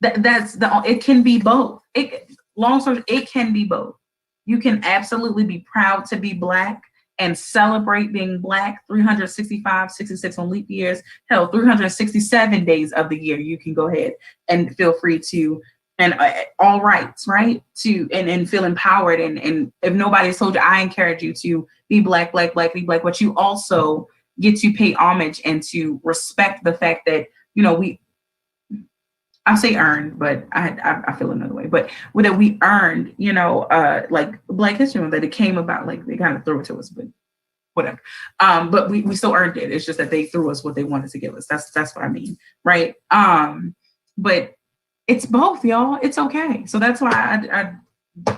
it can be both. Long story, it can be both. You can absolutely be proud to be Black and celebrate being Black 365, 66 on leap years, hell, 367 days of the year. You can go ahead and feel free to and all rights, right? And feel empowered. And if nobody's told you, I encourage you to be black, be black, but you also get to pay homage and to respect the fact that, I say earned, but I feel another way. But that we earned, like Black History Month, that it came about, like they kind of threw it to us, but whatever. But we still earned it. It's just that they threw us what they wanted to give us. That's what I mean, right? But it's both, y'all. It's okay. So that's why I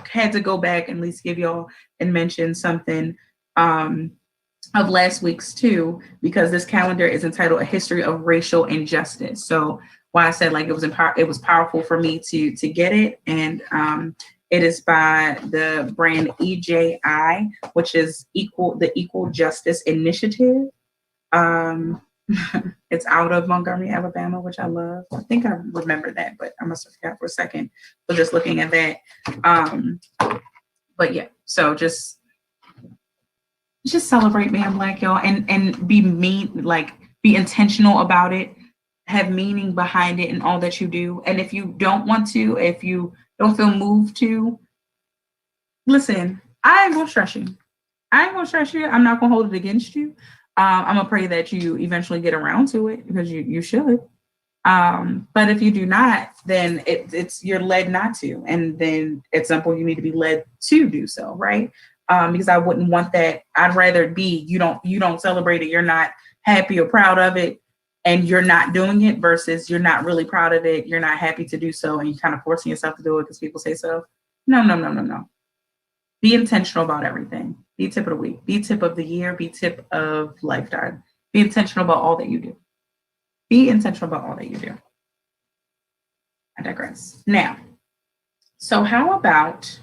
had to go back and at least give y'all and mention something of last week's too, because this calendar is entitled A History of Racial Injustice. So why I said like it was powerful for me to get it. And it is by the brand EJI, which is the Equal Justice Initiative. It's out of Montgomery, Alabama, which I love. I think I remember that, but I must have forgot for a second. So just looking at that. But yeah, so just celebrate being Black, y'all, and be be intentional about it, have meaning behind it and all that you do. And if you don't want to, if you don't feel moved to, listen, I ain't gonna stress you. I'm not gonna hold it against you. I'm gonna pray that you eventually get around to it, because you should. But if you do not, then it's you're led not to, and then at some point you need to be led to do so, right? Because I wouldn't want that. I'd rather it be you don't celebrate it, you're not happy or proud of it, and you're not doing it, versus you're not really proud of it, you're not happy to do so, and you kind of forcing yourself to do it because people say so. No. Be intentional about everything. Be tip of the week. Be tip of the year. Be tip of lifetime. Be intentional about all that you do. Be intentional about all that you do. I digress. Now, so how about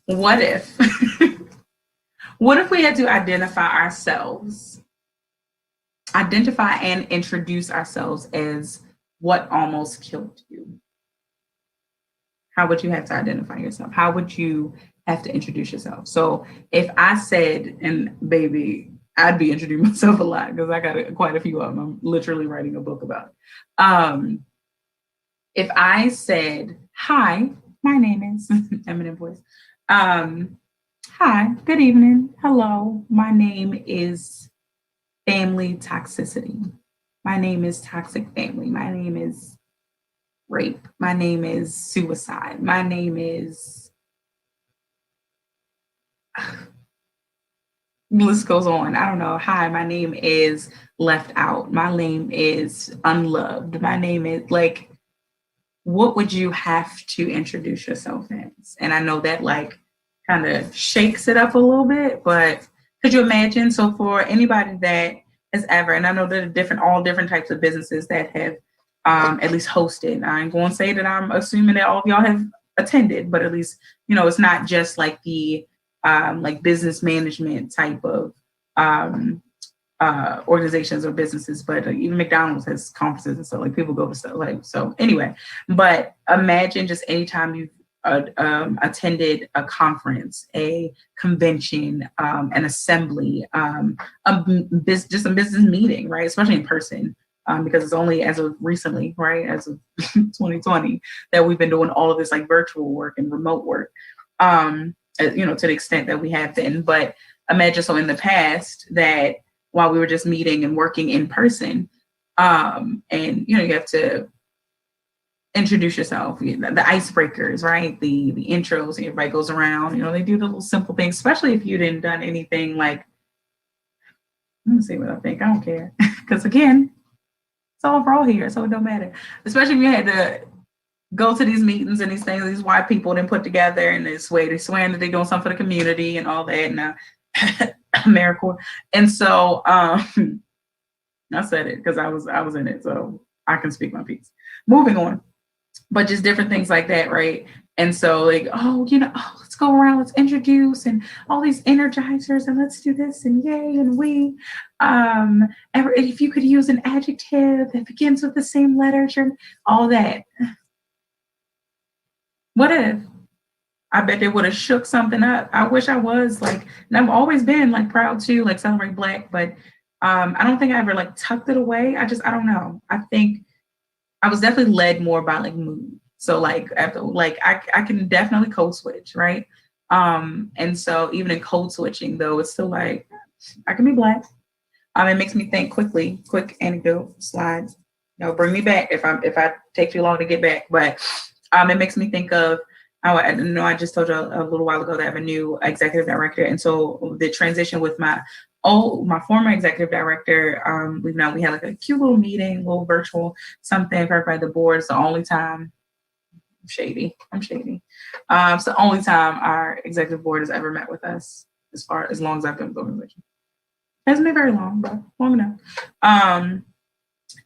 what if we had to identify and introduce ourselves as what almost killed you? How would you have to identify yourself? How would you have to introduce yourself? So if I said, and baby, I'd be introducing myself a lot because I got quite a few of them. I'm literally writing a book about it. If I said, hi, my name is Eminent Voice. Hi, good evening. Hello, my name is Family Toxicity. My name is Toxic Family. My name is Rape. My name is Suicide. My name is... list goes on. I don't know. Hi, my name is Left Out. My name is Unloved. My name is like, what would you have to introduce yourself as? And I know that like kind of shakes it up a little bit, but could you imagine? So for anybody that has ever, and I know there are all different types of businesses that have at least hosted. I ain't going to say that I'm assuming that all of y'all have attended, but at least, it's not just like the like business management type of organizations or businesses, but even McDonald's has conferences and stuff, like people go to stuff like, so anyway, but imagine just anytime you've attended a conference, a convention, an assembly, just a business meeting, right? Especially in person, because it's only as of recently, right, as of 2020, that we've been doing all of this like virtual work and remote work, to the extent that we have been. But imagine so in the past that while we were just meeting and working in person, and you have to introduce yourself, the icebreakers, right? The intros, and everybody goes around, they do the little simple things, especially if you didn't done anything like, let me see what I think. I don't care. Because again, it's all for all here, so it don't matter. Especially if you had to go to these meetings and these things, these white people then put together in this way, they're swearing that they're doing something for the community and all that, and AmeriCorps. And so I said it because I was in it, so I can speak my piece. Moving on. But just different things like that, right? And so like, let's go around, let's introduce, and all these energizers, and let's do this, and yay, and we, if you could use an adjective that begins with the same letter, all that. What if? I bet they would have shook something up. I wish I was like, and I've always been like proud to like celebrate Black, but I don't think I ever like tucked it away. I don't know. I think I was definitely led more by like mood. So like after like I can definitely code switch, right? And so even in code switching though, it's still like I can be black. It makes me think quickly, quick anecdote slides. Bring me back if I take too long to get back. But it makes me think of I know I just told you a little while ago that I have a new executive director, and so the transition with my former executive director, we had like a cute little meeting, little virtual something for everybody. The board. It's the only time I'm shady. It's the only time our executive board has ever met with us as long as I've been with the organization. Hasn't been very long, but long enough.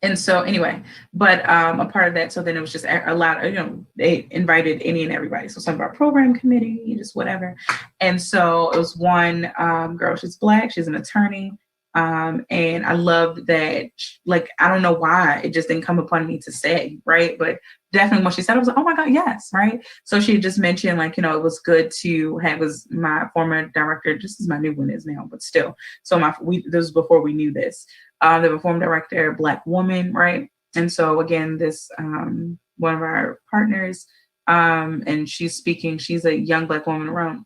And so anyway, but a part of that, so then it was just a lot of, they invited any and everybody. So some of our program committee, just whatever. And so it was one girl, she's black, she's an attorney. And I loved that, like, I don't know why it just didn't come upon me to say, right? But definitely when she said, I was like, oh my God, yes, right? So she just mentioned, like, it was good to have, was my former director, just as my new one is now, but still. So this was before we knew this. The former director, Black woman, right? And so again, this one of our partners, and she's speaking, she's a young Black woman around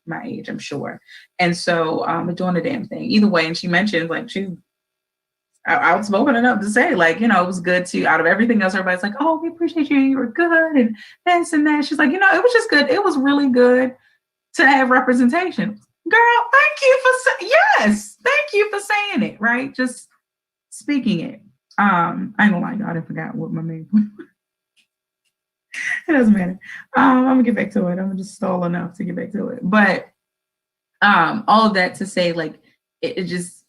my age, I'm sure. And so doing the damn thing either way. And she mentioned like she's outspoken enough to say like, it was good to, out of everything else, everybody's like, oh, we appreciate you. You were good. And this and that. She's like, it was just good. It was really good to have representation. Girl, thank you for saying it. Right. Just speaking it. I ain't gonna lie, y'all, I forgot what my main point was. It doesn't matter. I'm gonna get back to it. I'm gonna just stall enough to get back to it. But all of that to say, like, it just,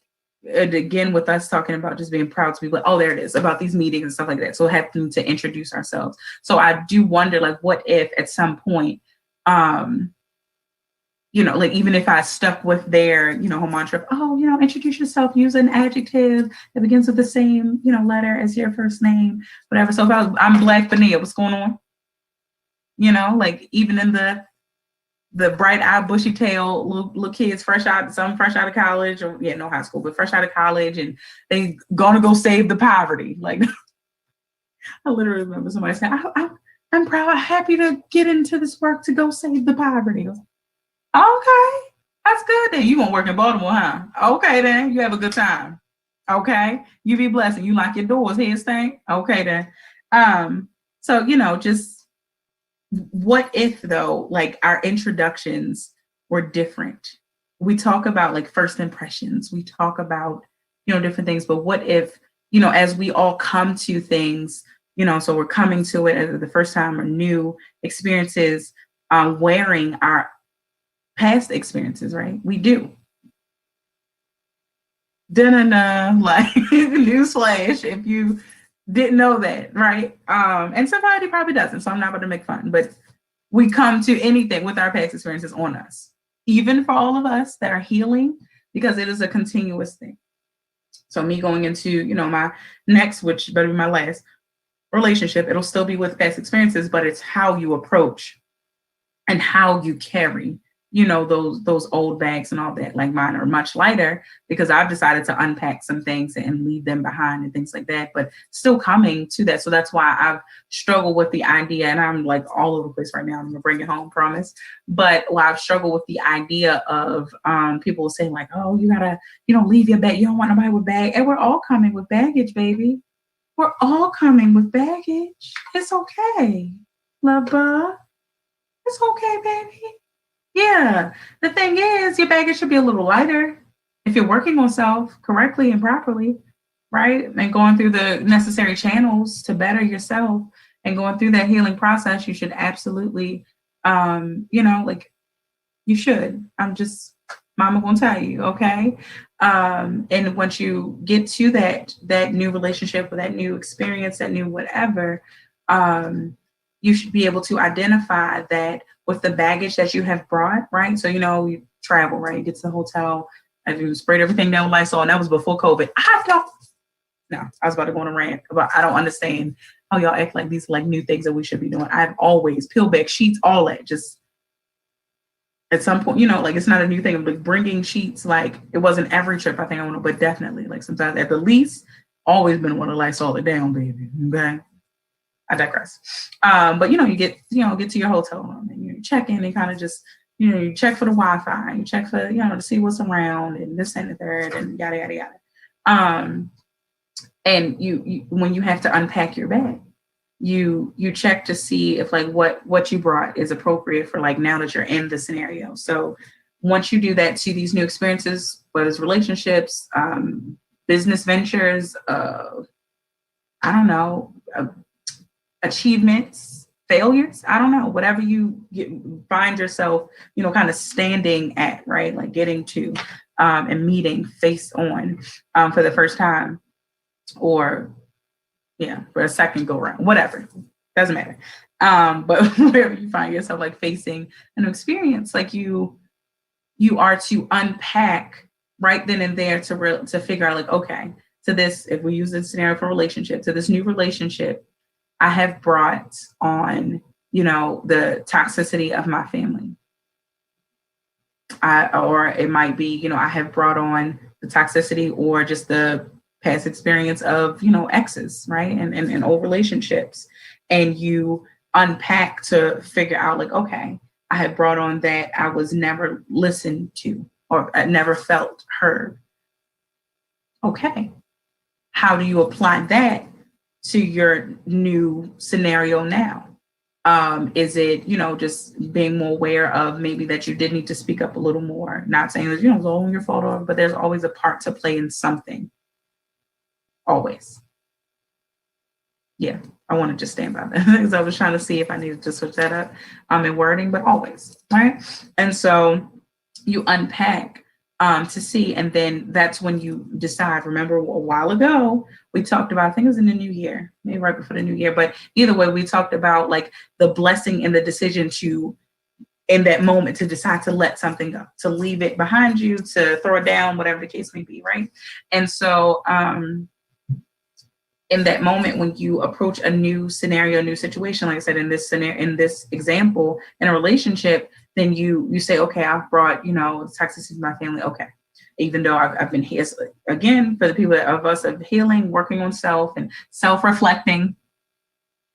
and again, with us talking about just being proud to be like, oh, there it is, about these meetings and stuff like that. So having to introduce ourselves. So I do wonder, like, what if at some point, like even if I stuck with their, whole mantra, introduce yourself, use an adjective that begins with the same, letter as your first name, whatever. So if I'm Black Benia, what's going on? Like even in the bright-eyed, bushy-tailed little kids fresh out of college, or no high school, but fresh out of college, and they gonna go save the poverty. Like I literally remember somebody saying, I'm proud, happy to get into this work to go save the poverty. Okay, that's good then. You gonna work in Baltimore, huh? Okay then, you have a good time. Okay, you be blessed and you lock your doors, head stank. Okay then. So just what if though, like our introductions were different? We talk about like first impressions, we talk about, different things, but what if, as we all come to things, so we're coming to it as the first time or new experiences, wearing our past experiences, right? We do. Da-na-na, like newsflash, if you didn't know that, right? And somebody probably doesn't, so I'm not going to make fun, but we come to anything with our past experiences on us, even for all of us that are healing, because it is a continuous thing. So me going into, my next, which better be my last relationship, it'll still be with past experiences, but it's how you approach and how you carry those old bags and all that. Like mine are much lighter because I've decided to unpack some things and leave them behind and things like that, but still coming to that. So that's why I've struggled with the idea, and I'm like all over the place right now. I'm gonna bring it home, promise. But while I've struggled with the idea of people saying like, oh, you gotta, leave your bag. You don't want nobody with bag. And we're all coming with baggage, baby. We're all coming with baggage. It's okay, love bug. It's okay, baby. Yeah, the thing is, your baggage should be a little lighter if you're working on self correctly and properly, right? And going through the necessary channels to better yourself and going through that healing process, you should absolutely, like you should. I'm just, mama gonna tell you, okay? And once you get to that new relationship or that new experience, that new whatever, you should be able to identify that with the baggage that you have brought, right? So, you travel, right? You get to the hotel, and you sprayed everything down with Lysol, and that was before COVID. I was about to go on a rant, but I don't understand how y'all act like these like new things that we should be doing. I've always peeled back sheets, all that, just at some point, you know, like it's not a new thing. But bringing sheets, like it wasn't every trip I think I went on, but definitely like sometimes at the least, always been one to like all it down, baby. Okay. I digress. But you know, get to your hotel room and you check in and kind of just, you know, you check for the Wi-Fi, you check for, you know, to see what's around and this and the third and yada yada yada. And you when you have to unpack your bag, you check to see if like what you brought is appropriate for like now that you're in the scenario. So once you do that to these new experiences, whether it's relationships, business ventures, I don't know, achievements, failures, I don't know, whatever find yourself, you know, kind of standing at, right? Like getting to and meeting face on for the first time, or for a second go round, whatever, doesn't matter. But wherever you find yourself like facing an experience, like you are to unpack right then and there to figure out like, okay, to this, if we use this scenario for relationship, to this new relationship, I have brought on, you know, the toxicity of my family. Or it might be, you know, I have brought on the toxicity or just the past experience of, you know, exes, right? And old relationships. And you unpack to figure out like, okay, I have brought on that I was never listened to or I never felt heard. Okay. How do you apply that to your new scenario now? Is it, you know, just being more aware of maybe that you did need to speak up a little more? Not saying that, you know, it's all your fault, but there's always a part to play in something. Always. Yeah, I want to just stand by that because I was trying to see if I needed to switch that up in wording, but always, right? And so you unpack to see, and then that's when you decide. Remember a while ago, we talked about, I think it was in the new year, maybe right before the new year, but either way, we talked about like the blessing and the decision to, in that moment, to decide to let something go, to leave it behind you, to throw it down, whatever the case may be, right? And so in that moment, when you approach a new scenario, new situation, like I said, in this scenario, in this example, in a relationship, then you say, okay, I've brought, you know, toxicity to my family. Okay. Even though I've been here, again, for the people of us of healing, working on self and self-reflecting.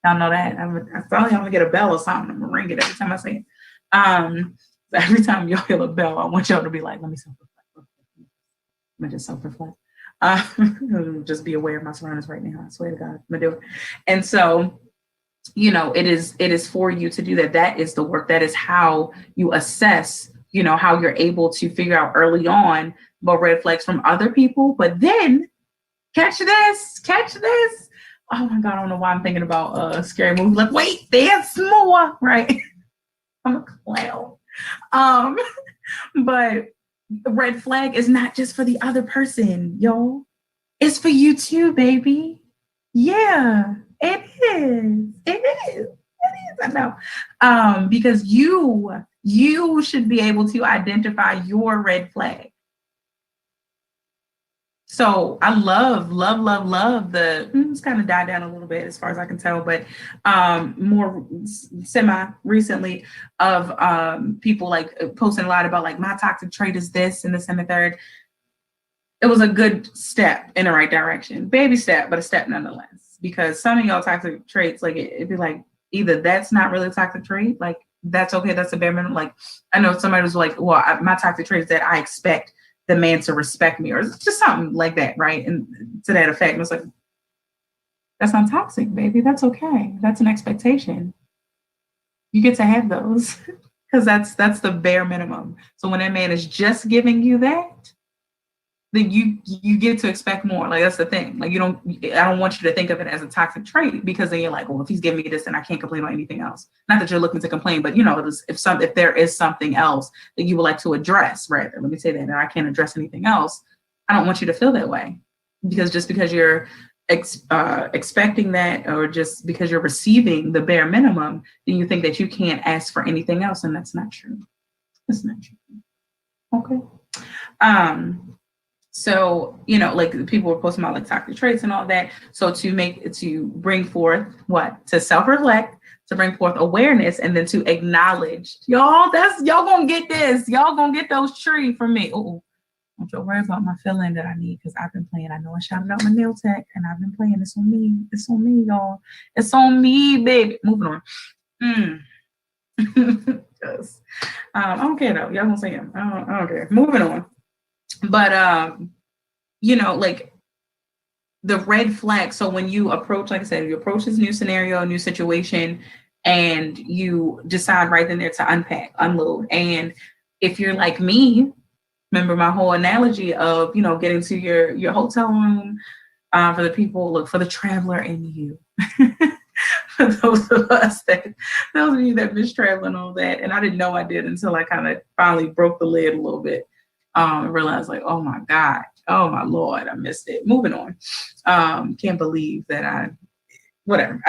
Y'all know that. I probably I'm gonna get a bell or something. I'm gonna ring it every time I say it. Every time y'all hear a bell, I want y'all to be like, let me self-reflect. Let me just self-reflect. Just be aware of my surroundings right now. I swear to God, I'm gonna do it. And so, you know, it is for you to do that. That is the work. That is how you assess, you know, how you're able to figure out early on about red flags from other people. But then catch this. Oh my God, I don't know why I'm thinking about a scary movie. Like, wait, there's more, right? I'm a clown. But the red flag is not just for the other person, yo. It's for you too, baby. Yeah, it is. I know. Because you should be able to identify your red flag. So I love the, it's kind of died down a little bit as far as I can tell, but more semi recently of people like posting a lot about like my toxic trait is this and this and the third. It was a good step in the right direction, baby step, but a step nonetheless, because some of y'all toxic traits, like it'd be like, either that's not really a toxic trait, like that's okay, that's a bare minimum. Like I know somebody was like, well, my toxic trait is that I expect the man to respect me, or just something like that, right? And to that effect, and it's like, that's not toxic, baby. That's okay. That's an expectation. You get to have those because that's the bare minimum. So when that man is just giving you that, then you get to expect more. Like that's the thing. Like I don't want you to think of it as a toxic trait, because then you're like, well, if he's giving me this, then I can't complain about anything else. Not that you're looking to complain, but you know, if there is something else that you would like to address, rather, let me say that, and I can't address anything else, I don't want you to feel that way. Because just because you're expecting that, or just because you're receiving the bare minimum, then you think that you can't ask for anything else, and that's not true. That's not true. Okay. So, you know, like people were posting about like toxic traits and all that. So to bring forth what? To self-reflect, to bring forth awareness and then to acknowledge. Y'all, y'all gonna get this. Y'all gonna get those trees from me. Oh, don't you worry about my feeling that I need, because I've been playing. I know I shouted out my nail tech and I've been playing. It's on me. It's on me, y'all. It's on me, baby. Moving on. I don't care though. Y'all gonna say him. I don't care. Moving on. But like the red flag. So when you approach, like I said, you approach this new scenario, new situation, and you decide right then there to unpack, unload. And if you're like me, remember my whole analogy of, getting to your hotel room, for the people, look for the traveler in you. For those of you that miss traveling, all that. And I didn't know I did until I kind of finally broke the lid a little bit. And realized like, oh my God, oh my Lord, I missed it. Moving on. Can't believe that I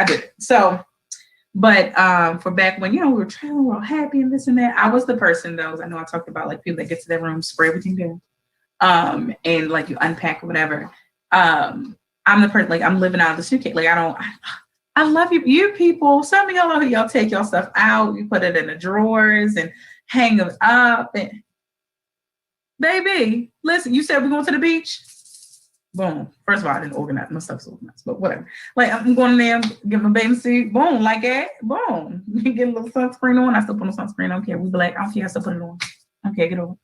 did it. So, but for back when, we were traveling, we were all happy and this and that, I was the person I know I talked about like people that get to their room, spray everything down, and like you unpack or whatever. I'm the person, like I'm living out of the suitcase. Like I love you people. Some of y'all take your stuff out, you put it in the drawers and hang them up. And baby, listen, you said we're going to the beach. Boom. First of all, I didn't organize my stuff's organized, but whatever. Like I'm going there, get my bathing suit. Boom, like that. Boom. Get a little sunscreen on. I still put no sunscreen. I don't care. We black. I don't care. I still put it on. Okay, get over it.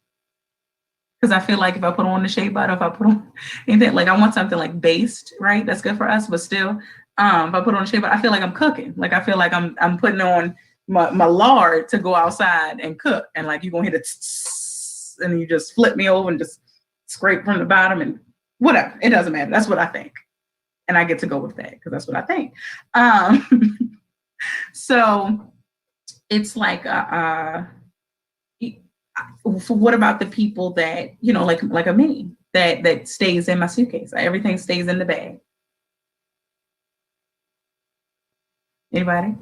Because I feel like if I put on the shea butter, if I put on anything, like I want something like based, right? That's good for us, but still, if I put on the shea butter, I feel like I'm cooking. Like I feel like I'm putting on my lard to go outside and cook. And like you're gonna hit it, and you just flip me over and just scrape from the bottom and whatever. It doesn't matter. That's what I think. And I get to go with that because that's what I think. So it's like what about the people that, like a me that stays in my suitcase? Everything stays in the bag. Anybody?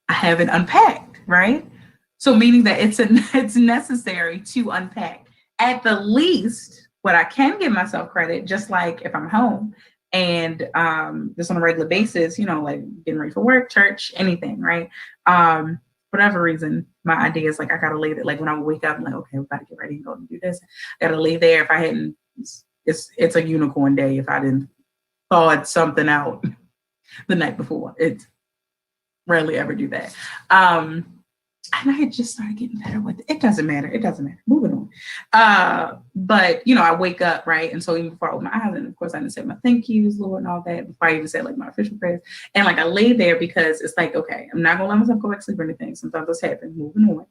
I haven't unpacked, right? So meaning that it's necessary to unpack. At the least, what I can give myself credit, just like if I'm home and just on a regular basis, like getting ready for work, church, anything, right? Whatever reason, my idea is like I gotta lay there. Like when I wake up, I'm like, okay, we gotta get ready and go and do this. I gotta lay there. If I hadn't, it's a unicorn day. If I didn't thawed something out the night before, it's rarely ever do that. And I had just started getting better with it. It doesn't matter. Moving on. But I wake up, right? And so even before I open my eyes, and of course I didn't say my thank yous, Lord, and all that, before I even said like my official prayers. And like I lay there because it's like, okay, I'm not gonna let myself go back to sleep or anything. Sometimes this happens, moving on.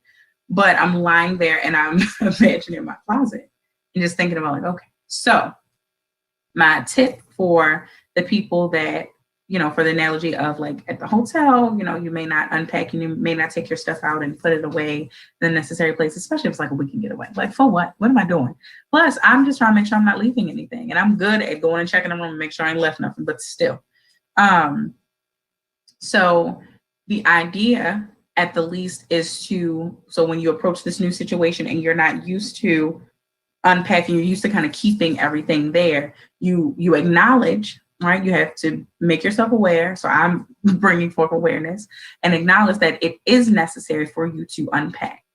But I'm lying there and I'm imagining my closet and just thinking about like, okay, so my tip for the people that, for the analogy of like at the hotel, you may not unpack and you may not take your stuff out and put it away in the necessary place, especially if it's like a weekend getaway. Like for what? What am I doing? Plus, I'm just trying to make sure I'm not leaving anything. And I'm good at going and checking the room and make sure I ain't left nothing, but still. So the idea at the least is so when you approach this new situation and you're not used to unpacking, you're used to kind of keeping everything there, you acknowledge, right? You have to make yourself aware. So I'm bringing forth awareness and acknowledge that it is necessary for you to unpack.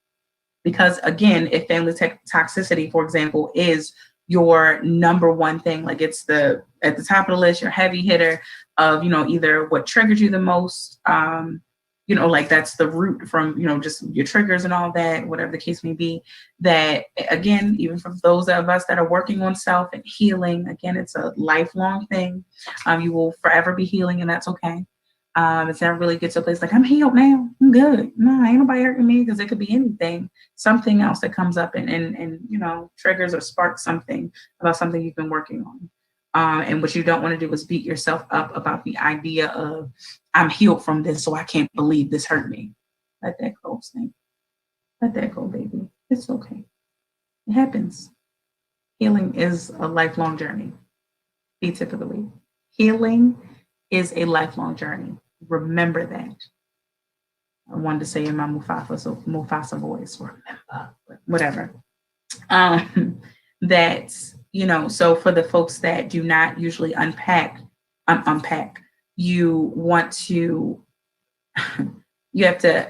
Because again, if family toxicity, for example, is your number one thing, like it's at the top of the list, your heavy hitter of, either what triggers you the most, like that's the root from, just your triggers and all that, whatever the case may be, that again, even for those of us that are working on self and healing, again, it's a lifelong thing. You will forever be healing and that's okay. It's never really get to a place like I'm healed now, I'm good. No, ain't nobody hurting me, because it could be anything, something else that comes up and triggers or sparks something about something you've been working on. And what you don't want to do is beat yourself up about the idea of I'm healed from this, so I can't believe this hurt me. Let that go, Snake. Let that go, baby. It's okay. It happens. Healing is a lifelong journey. Be tip of the week. Healing is a lifelong journey. Remember that. I wanted to say in my Mufasa voice, remember, whatever. That, so for the folks that do not usually unpack, you want to you have to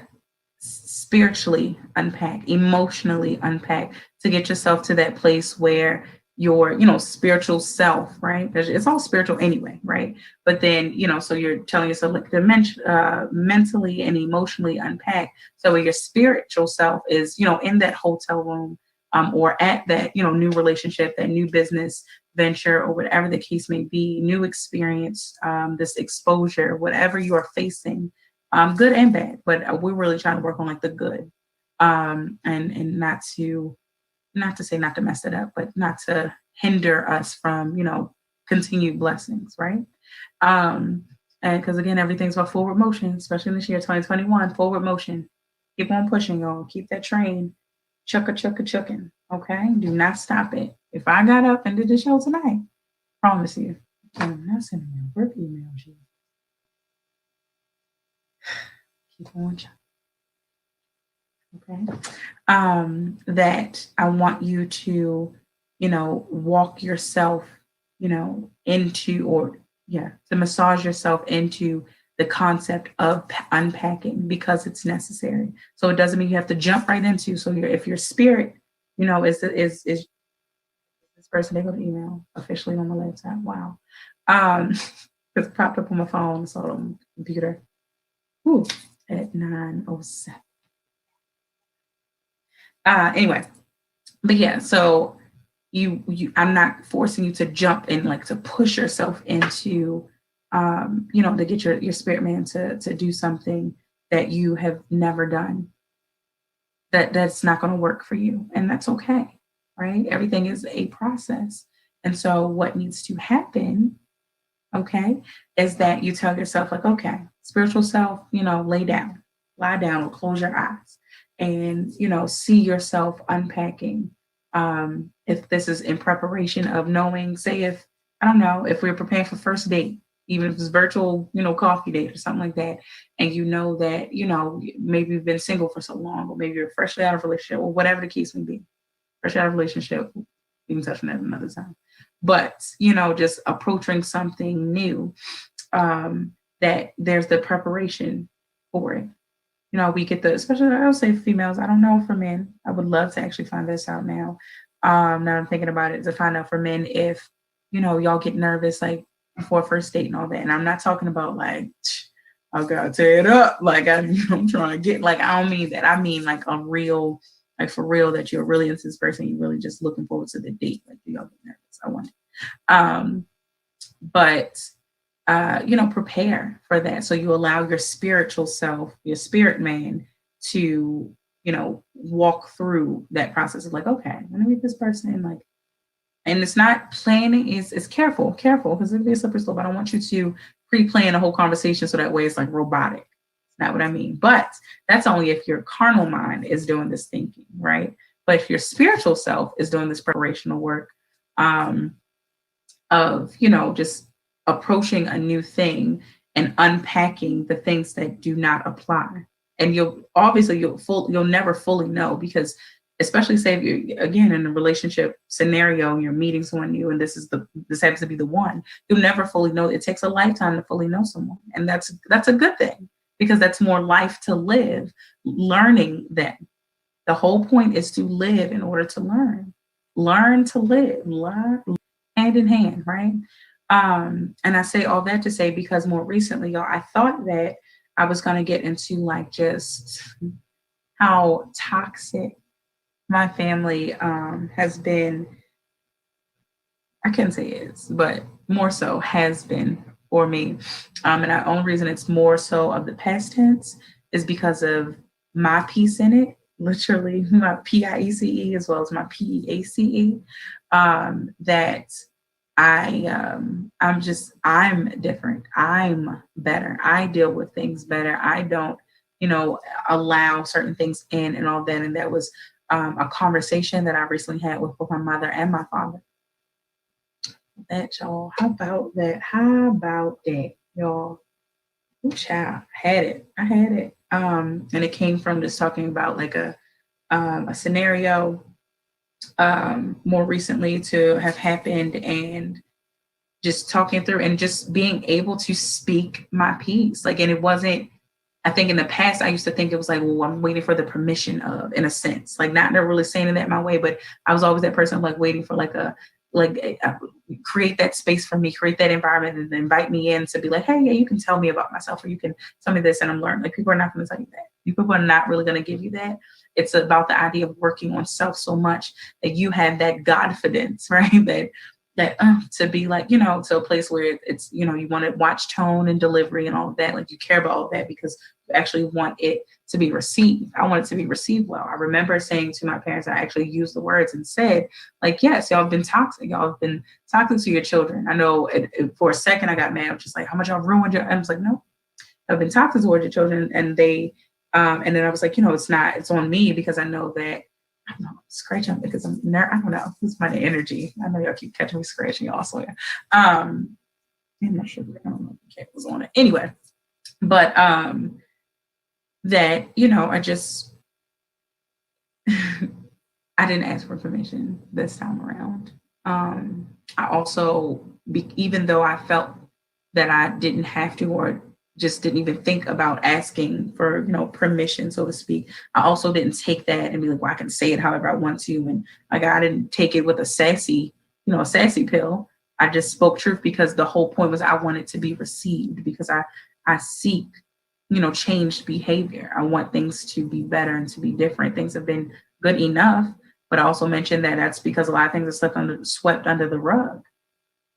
spiritually unpack, emotionally unpack to get yourself to that place where your, spiritual self, right? It's all spiritual anyway, right? But then, so you're telling yourself like mentally and emotionally unpack. So where your spiritual self is, in that hotel room, or at that, new relationship, that new business venture, or whatever the case may be, new experience, this exposure, whatever you are facing, good and bad, but we're really trying to work on like the good, and not to say not to mess it up, but not to hinder us from continued blessings, right? Um, and because again, everything's about forward motion, especially in this year 2021, forward motion. Keep on pushing, y'all. Keep that train chucking. Okay, do not stop it. If I got up and did the show tonight, promise you, I'm not sending you a work email. Keep on chucking. Okay. That I want you to, walk yourself, into, or to massage yourself into the concept of unpacking, because it's necessary. So it doesn't mean you have to jump right into. So if your spirit, is this person able to email officially on the laptop? Wow. It's popped up on my phone, so on the computer. Ooh, at 9:07. Anyway, but yeah, so I'm not forcing you to jump and like to push yourself into, to get your spirit man to do something that you have never done. That's not going to work for you, and that's okay, right? Everything is a process, and so what needs to happen, okay, is that you tell yourself like, okay, spiritual self, lie down, or close your eyes, and see yourself unpacking. If this is in preparation of knowing, say, if I don't know, if we're preparing for first date, even if it's virtual, coffee date or something like that, and that maybe you've been single for so long, or maybe you're freshly out of a relationship, or whatever the case may be, fresh out of a relationship. We can touch on that another time. But just approaching something new, that there's the preparation for it. We get especially I'll say females. I don't know for men. I would love to actually find this out now. Now I'm thinking about it, to find out for men if y'all get nervous like before first date and all that. And I'm not talking about like I gotta tear it up. Like I'm trying to get, like, I don't mean that. I mean like a real, like for real, that you're really into this person. You're really just looking forward to the date. Like, do y'all get nervous? I want it. But prepare for that. So you allow your spiritual self, your spirit man, to, walk through that process of like, okay, I'm gonna meet this person, like, and it's not planning, it's careful, because it'll be a slippery slope. I don't want you to pre-plan a whole conversation so that way it's like robotic. It's not what I mean. But that's only if your carnal mind is doing this thinking, right? But if your spiritual self is doing this preparational work, of, just approaching a new thing and unpacking the things that do not apply. And you'll never fully know, because especially say if you're again in a relationship scenario and you're meeting someone new, and this happens to be the one, you'll never fully know. It takes a lifetime to fully know someone. And that's a good thing, because that's more life to live, learning that the whole point is to live in order to learn to live, learn hand in hand, right? And I say all that to say, because more recently, y'all, I thought that I was going to get into like just how toxic my family has been. I can't say is, but more so has been for me. And the only reason it's more so of the past tense is because of my piece in it, literally my PIECE as well as my PEACE, that I'm different. I'm better. I deal with things better. I don't, allow certain things in and all that. And that was a conversation that I recently had with both my mother and my father. That, y'all, how about that? How about that, y'all? Ooh, child, I had it. And it came from just talking about like a scenario more recently to have happened, and just talking through and just being able to speak my piece. Like, and it wasn't, I think in the past, I used to think it was like, well, I'm waiting for the permission of, in a sense, like not really saying it that my way, but I was always that person like waiting for create that space for me, create that environment, and invite me in to be like, hey, yeah, you can tell me about myself, or you can tell me this, and I'm learning. Like people are not going to tell you that. People are not really going to give you that. It's about the idea of working on self so much that you have that Godfidence, right? That to be like, to a place where it's, you want to watch tone and delivery and all of that. Like you care about all of that because you actually want it to be received. I want it to be received well. I remember saying to my parents, I actually used the words and said, like, yes, y'all have been toxic. Y'all have been toxic to your children. I know for a second I got mad. I'm just like, how much y'all ruined your, and I was like, no, I've been toxic towards your children. And and then I was like, it's on me because I know that I don't know, scratching because I don't know. It's my energy. I know y'all keep catching me scratching y'all. So yeah. I'm not sure. I don't know if the cat was on it. Anyway, but that, I just I didn't ask for permission this time around. I also, even though I felt that I didn't have to, or just didn't even think about asking for, permission, so to speak. I also didn't take that and be like, well, I can say it however I want to. And like, I didn't take it with a sassy pill. I just spoke truth because the whole point was I wanted to be received because I seek, changed behavior. I want things to be better and to be different. Things have been good enough, but I also mentioned that that's because a lot of things are swept under the rug.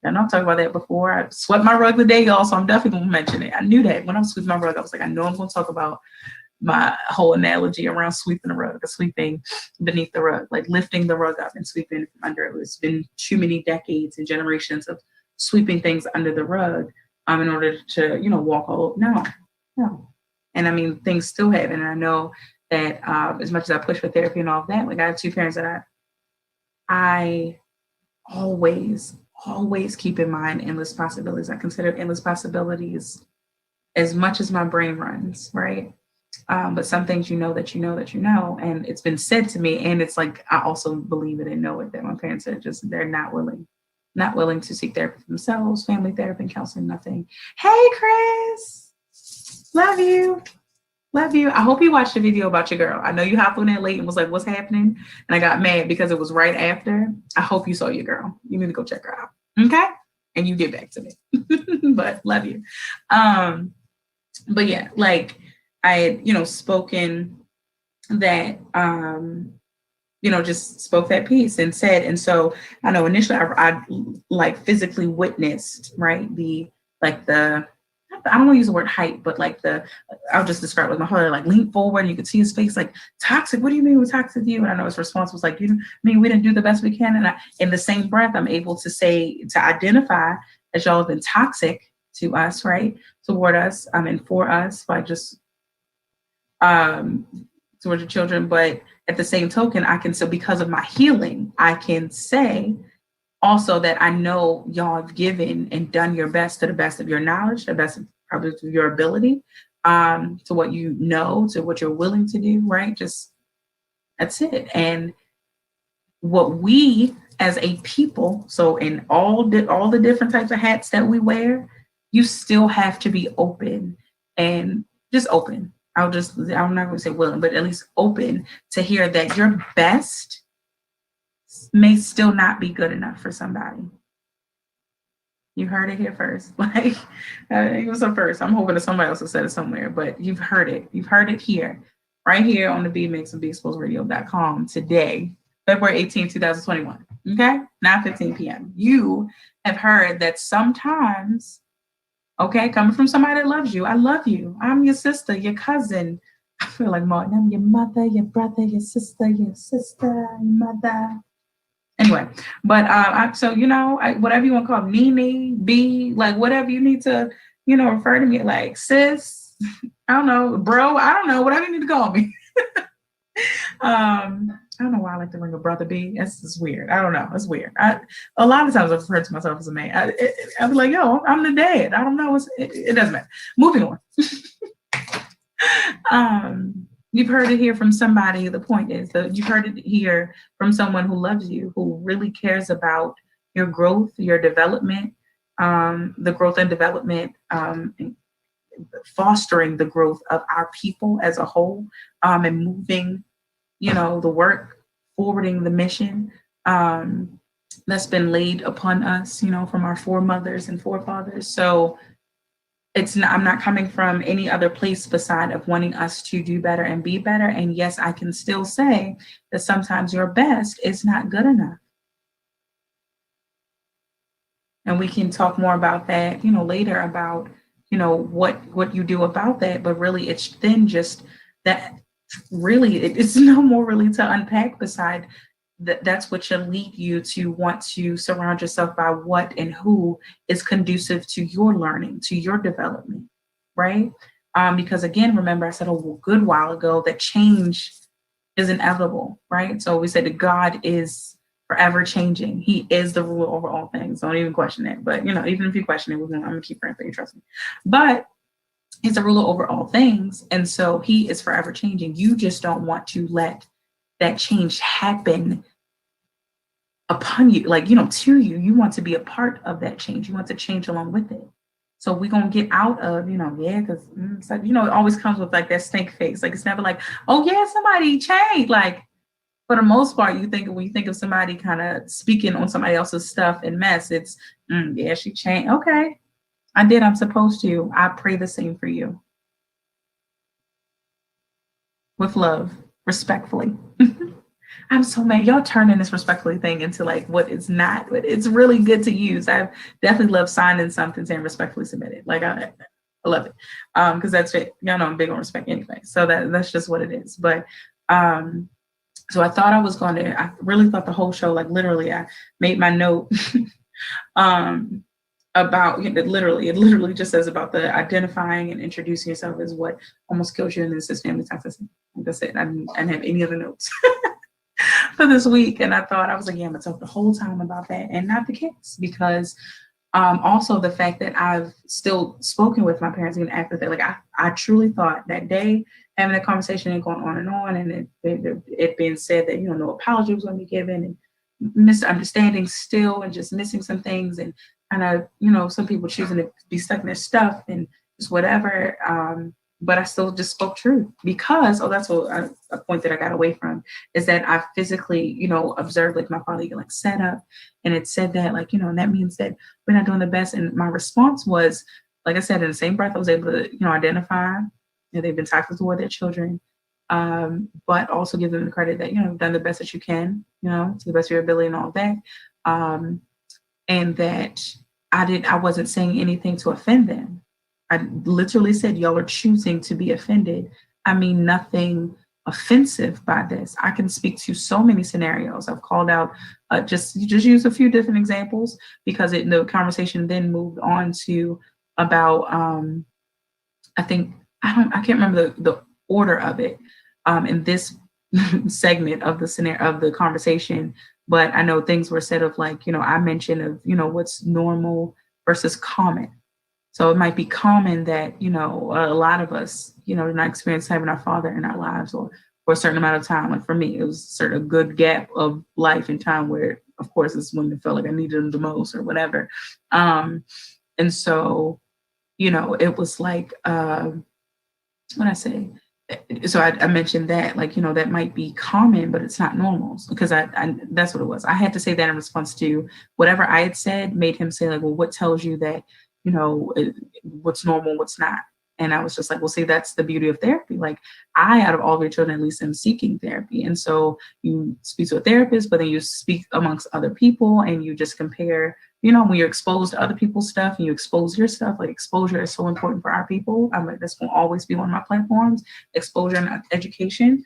And I'll talk about that before. I swept my rug today, y'all, so I'm definitely going to mention it. I knew that when I was sweeping my rug, I was like, I know I'm going to talk about my whole analogy around sweeping the rug, sweeping beneath the rug, like lifting the rug up and sweeping under it. It's been too many decades and generations of sweeping things under the rug in order to, walk all. No. And I mean, things still happen. And I know that as much as I push for therapy and all of that, like I have two parents that I always keep in mind endless possibilities. I consider endless possibilities as much as my brain runs, right? But some things that you know, and it's been said to me, and it's like I also believe it and know it that my parents are just they're not willing to seek therapy for themselves, family therapy, and counseling, nothing. Hey, Chris, love you. Love you. I hope you watched the video about your girl. I know you hopped on that late and was like, what's happening? And I got mad because it was right after. I hope you saw your girl. You need to go check her out. Okay? And you get back to me. But love you. But yeah, like I had, spoken that, just spoke that piece and said, and so I know initially I like physically witnessed, right? I don't want to use the word hype, but like I'll just describe it with my heart, like lean forward and you could see his face like toxic. What do you mean we're toxic to you? And I know his response was like, you mean we didn't do the best we can? And in the same breath, I'm able to identify that y'all have been toxic to us, right? Toward us, and for us by just towards your children. But at the same token, I can still, because of my healing, I can say also that I know y'all have given and done your best to the best of your knowledge, the best of probably to your ability, to what you know, to what you're willing to do, right? Just that's it. And what we as a people, so in all the different types of hats that we wear, you still have to be open and just open. I'm not going to say willing, but at least open to hear that your best may still not be good enough for somebody. You heard it here first. Like it was a first. I'm hoping that somebody else has said it somewhere, but you've heard it. You've heard it here, right here on the BMX and BExposedRadio.com today, February 18, 2021. Okay, 9:15 p.m. You have heard that sometimes, okay, coming from somebody that loves you. I love you. I'm your sister, your cousin. I feel like Martin. I'm your mother, your brother, your sister, your mother. Anyway, but so whatever you want to call me, Nene, B, like whatever you need to, refer to me like sis. I don't know, bro. I don't know, whatever you need to call me. I don't know why I like to ring a brother B. It's just weird. I don't know. It's weird. A lot of times I've referred to myself as a man. I was like, yo, I'm the dad. I don't know. It doesn't matter. Moving on. You've heard it here from somebody. The point is that you've heard it here from someone who loves you, who really cares about your growth, your development, the growth and development fostering the growth of our people as a whole, and moving, the work, forwarding the mission, that's been laid upon us, from our foremothers and forefathers. So I'm not coming from any other place beside of wanting us to do better and be better. And yes, I can still say that sometimes your best is not good enough. And we can talk more about that, later about, what you do about that. But really, it's then just that really it's no more really to unpack beside that's what should lead you to want to surround yourself by what and who is conducive to your learning, to your development, right? Because again, remember I said a good while ago that change is inevitable, right? So we said that God is forever changing. He is the ruler over all things. Don't even question it. But even if you question it, I'm gonna keep praying for you, trust me. But he's the ruler over all things. And so he is forever changing. You just don't want to let that change happen upon you, to you. You want to be a part of that change. You want to change along with it. So we're going to get out of, because it's like, it always comes with like that stink face. Like, it's never like, oh yeah, somebody changed. Like, for the most part, when you think of somebody kind of speaking on somebody else's stuff and mess, it's, yeah, she changed. Okay, I did. I'm supposed to. I pray the same for you. With love, respectfully. I'm so mad. Y'all turning this respectfully thing into like what it's not, but it's really good to use. I definitely love signing something saying respectfully submitted. Like I love it. Because that's it. Y'all know I'm big on respect anyway. So that's just what it is. But so I thought I really thought the whole show, like literally, I made my note about it literally just says about the identifying and introducing yourself as what almost kills you, and this is family toxicity. That's it. I didn't have any other notes for this week. And I was like, yeah, I'm gonna talk the whole time about that, and not the kids, because also the fact that I've still spoken with my parents even after that. Like I truly thought that day having a conversation and going on, and it being said that no apology was going to be given, and misunderstanding still, and just missing some things, and kind of some people choosing to be stuck in their stuff and just whatever. But I still just spoke truth, because that's a point that I got away from, is that I physically observed like my father like set up, and it said that like and that means that we're not doing the best. And my response was, like I said, in the same breath, I was able to identify that they've been toxic toward their children, but also give them the credit that you've done the best that you can, to the best of your ability and all that, and that I wasn't saying anything to offend them. I literally said, y'all are choosing to be offended. I mean, nothing offensive by this. I can speak to so many scenarios. I've called out, just use a few different examples, because the conversation then moved on to about, I can't remember the order of it in this segment of the conversation, but I know things were said of like, I mentioned of, what's normal versus common. So it might be common that, a lot of us, did not experience having our father in our lives, or for a certain amount of time. Like for me, it was a good gap of life and time where, of course, it's when it felt like I needed him the most or whatever. And so, it was like, what I say? So I mentioned that, like, that might be common, but it's not normal, because I that's what it was. I had to say that in response to whatever I had said made him say like, well, what tells you that, what's normal, what's not? And I was just like, well, see, that's the beauty of therapy. Like out of all of your children, at least am seeking therapy. And so you speak to a therapist, but then you speak amongst other people, and you just compare, when you're exposed to other people's stuff and you expose your stuff. Like exposure is so important for our people. I'm like, this will always be one of my platforms, exposure and education.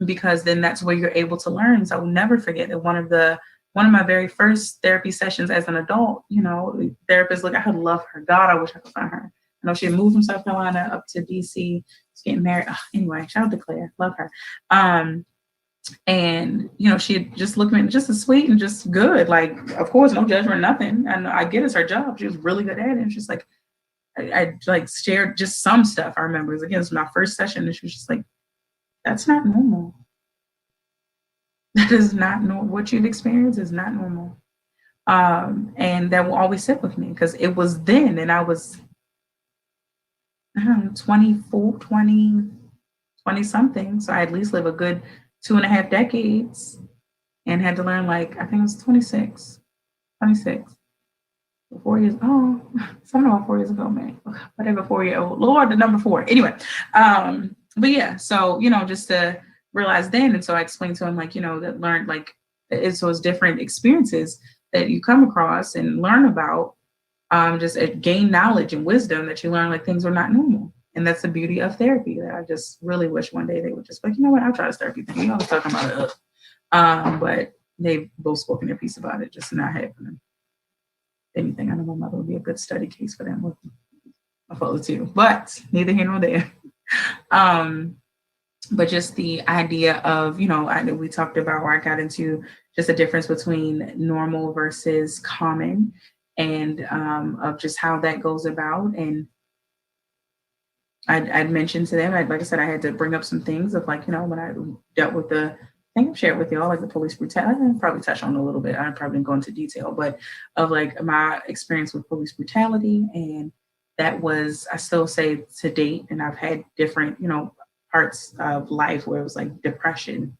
Because then that's where you're able to learn. So I will never forget that one of my very first therapy sessions as an adult, the therapist, look, I love her. God, I wish I could find her. I know she had moved from South Carolina up to DC. She's getting married. Anyway, shout out to Claire. Love her. And, she had just looked at me just as sweet and just good. Like, of course, no judgment, nothing. And I get it's her job. She was really good at it. And she's like, I like shared just some stuff. I remember it was my first session. And she was just like, that's not normal. That is not normal. What you've experienced is not normal. And that will always sit with me, because it was then, and I was I don't know, 24, 20, 20 something. So I at least live a good 2.5 decades and had to learn like, I think it was 26, 26. 4 years. Oh, something about 4 years ago, man. Whatever, 4 year old. Lord, the number four. Anyway, but yeah, so just to realize then, and so I explained to him like, that learned like it's those different experiences that you come across and learn about, just gain knowledge and wisdom that you learn like things are not normal. And that's the beauty of therapy that I just really wish one day they would just be like, you know what, I'll try this therapy thing. I was talking about it. But they've both spoken their piece about it, just not happening. Anything, I know my mother would be a good study case for them with my father too, but neither here nor there. um, but just the idea of, we talked about, or I got into just the difference between normal versus common, and of just how that goes about. And I'd mentioned to them, like I said, I had to bring up some things of like, when I dealt with I think I've shared with y'all like the police brutality. I probably touch on it a little bit. I probably didn't go into detail, but of like my experience with police brutality. And that was, I still say to date, and I've had different, parts of life where it was like depression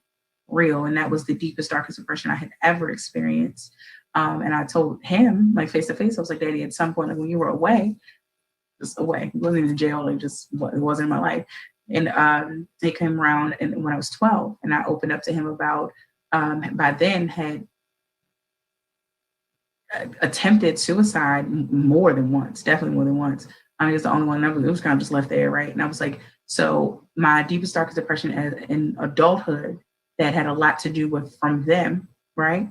real. And that was the deepest, darkest depression I had ever experienced. And I told him like face to face, I was like, Daddy, at some point, like when you were away, just away. He wasn't in jail. It just it wasn't in my life. And they came around, and when I was 12, and I opened up to him about. By then, had attempted suicide more than once, definitely more than once. I mean, it's the only one. It was kind of just left there, right? And I was like, so my deepest, darkest depression in adulthood that had a lot to do with from them, right?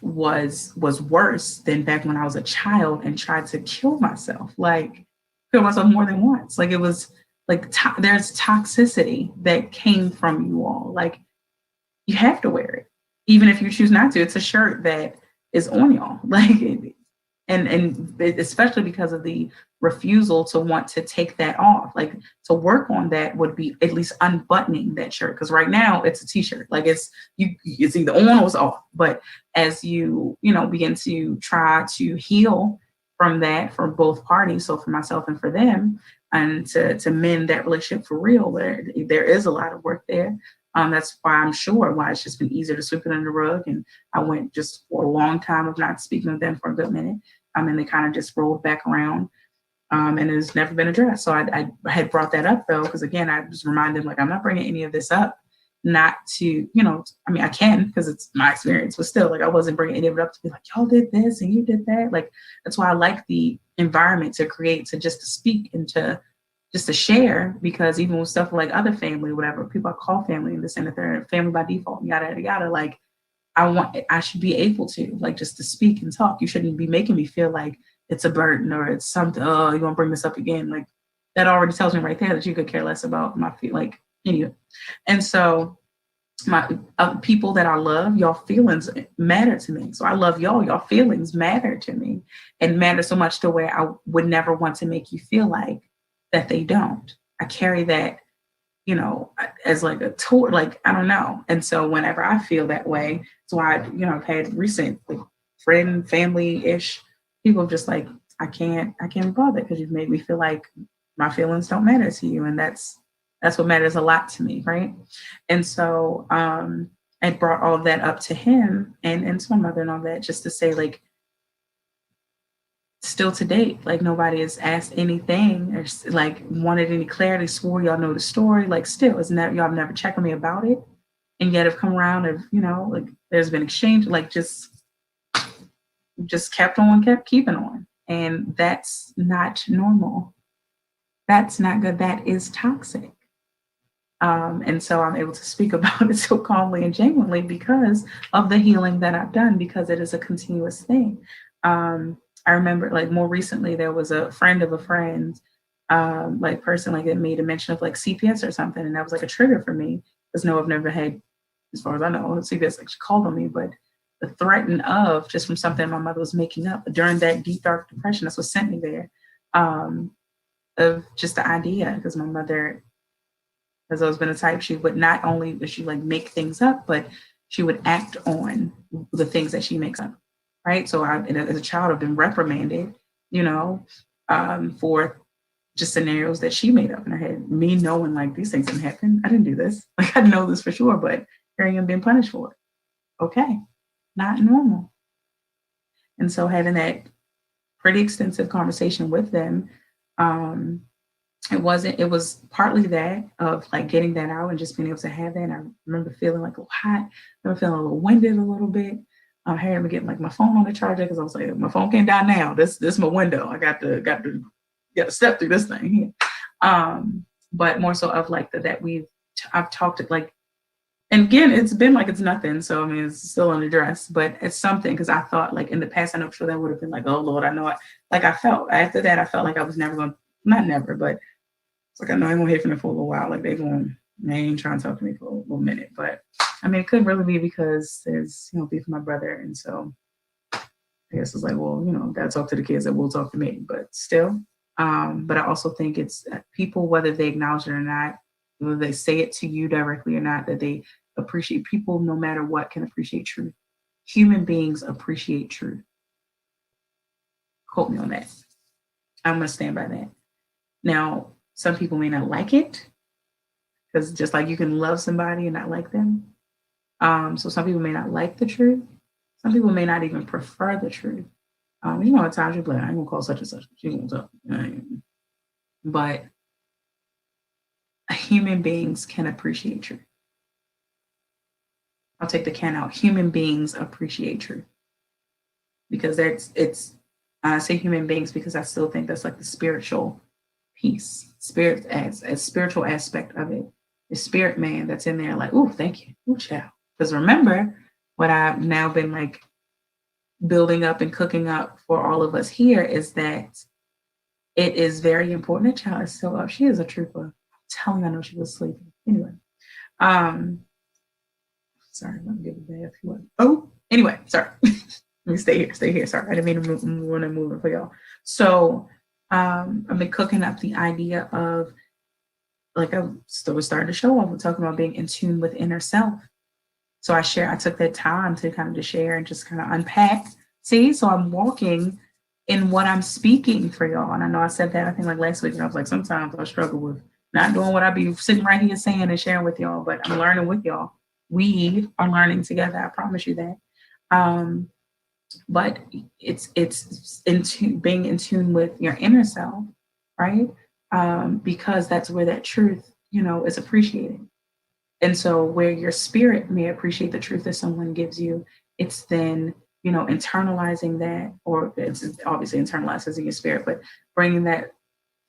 Was worse than back when I was a child and tried to kill myself, like kill myself more than once. Like it was like there's toxicity that came from you all. Like you have to wear it, even if you choose not to. It's a shirt that is on y'all. Like and especially because of the refusal to want to take that off, like to work on that would be at least unbuttoning that shirt, because right now it's a t-shirt, like it's either on or it's off. But as you begin to try to heal from that for both parties, so for myself and for them, and to mend that relationship for real, there is a lot of work there. That's why I'm sure why it's just been easier to sweep it under the rug. And I went just for a long time of not speaking with them for a good minute. And they kind of just rolled back around. And it's never been addressed. So I had brought that up though, because again, I was reminded like I'm not bringing any of this up, not to, I mean, I can because it's my experience, but still, like I wasn't bringing any of it up to be like, y'all did this and you did that. Like that's why I like the environment to create, to just to speak and to just to share, because even with stuff like other family, whatever people I call family and this and the third, family by default, yada yada yada, like I should be able to like just to speak and talk. You shouldn't be making me feel like it's a burden or it's something. Oh, you want to bring this up again? Like that already tells me right there that you could care less about my feel. Like anyway, and so my people that I love, y'all feelings matter to me. So I love y'all. Y'all feelings matter to me, and matter so much to where I would never want to make you feel like that they don't. I carry that, as like a tour, like, I don't know. And so whenever I feel that way, so I've had recent like friend, family-ish people just like, I can't bother because you've made me feel like my feelings don't matter to you. And that's what matters a lot to me. Right. And so I brought all of that up to him and to my mother and all that, just to say like, still to date, like nobody has asked anything or like wanted any clarity, swore y'all know the story, like still isn't that y'all have never checked on me about it, and yet have come around and like there's been exchange, like just kept keeping on, and that's not normal. That's not good. That is toxic. And so I'm able to speak about it so calmly and genuinely because of the healing that I've done, because it is a continuous thing. I remember like more recently, there was a friend of a friend, like person like that made a mention of like CPS or something. And that was like a trigger for me because no, I've never had, as far as I know, CPS actually called on me, but the threaten of just from something my mother was making up during that deep, dark depression, that's what sent me there. Of just the idea, because my mother has always been a type, she would not only would she like make things up, but she would act on the things that she makes up. Right. So as a child, I've been reprimanded, for just scenarios that she made up in her head. Me knowing like these things didn't happen. I didn't do this. Like I know this for sure, but here I am being punished for it. Okay, not normal. And so having that pretty extensive conversation with them, um, it was partly that of like getting that out and just being able to have that. And I remember feeling like a little hot. I remember feeling a little winded a little bit. I had to get like my phone on the charger because I was like, my phone can't die now. This my window. I got to step through this thing here. But more so of like that I've talked it like, and again, it's been like it's nothing. So I mean, it's still unaddressed, but it's something because I thought like in the past, I know sure that would have been like, oh Lord, I know it. Like I felt after that, I felt like I was never going, not never, but it's like I know I won't hear from them for a little while. Like they ain't trying to talk to me for a little minute. But I mean, it could really be because there's beef with my brother, and so I guess it's like, well, gotta talk to the kids that will talk to me. But still, but I also think it's people, whether they acknowledge it or not, whether they say it to you directly or not, that they appreciate people, no matter what, can appreciate truth. Human beings appreciate truth. Quote me on that. I'm gonna stand by that. Now, some people may not like it because just like you can love somebody and not like them. So some people may not like the truth. Some people may not even prefer the truth. At times you're like, I ain't gonna call such and such. She gonna talk. But human beings can appreciate truth. I'll take the can out. Human beings appreciate truth because I say human beings because I still think that's like the spiritual piece, spirit as a spiritual aspect of it. The spirit man that's in there, like, oh, thank you, oh, child. Because remember, what I've now been like building up and cooking up for all of us here is that it is very important. The child is still up. She is a trooper. I'm telling you, I know she was sleeping. Anyway, sorry, let me give it back. Oh, anyway, sorry. Let me stay here. Sorry, I didn't mean to move for y'all. So I've been cooking up the idea of like I still was starting to show off. We're talking about being in tune with inner self. So I took that time to kind of just share and just kind of unpack. See, so I'm walking in what I'm speaking for y'all. And I know I said that, I think like last week, and I was like, sometimes I struggle with not doing what I be sitting right here saying and sharing with y'all, but I'm learning with y'all. We are learning together. I promise you that. But it's being in tune with your inner self, right? Because that's where that truth, is appreciated. And so where your spirit may appreciate the truth that someone gives you, it's then, internalizing that, or it's obviously internalized in your spirit, but bringing that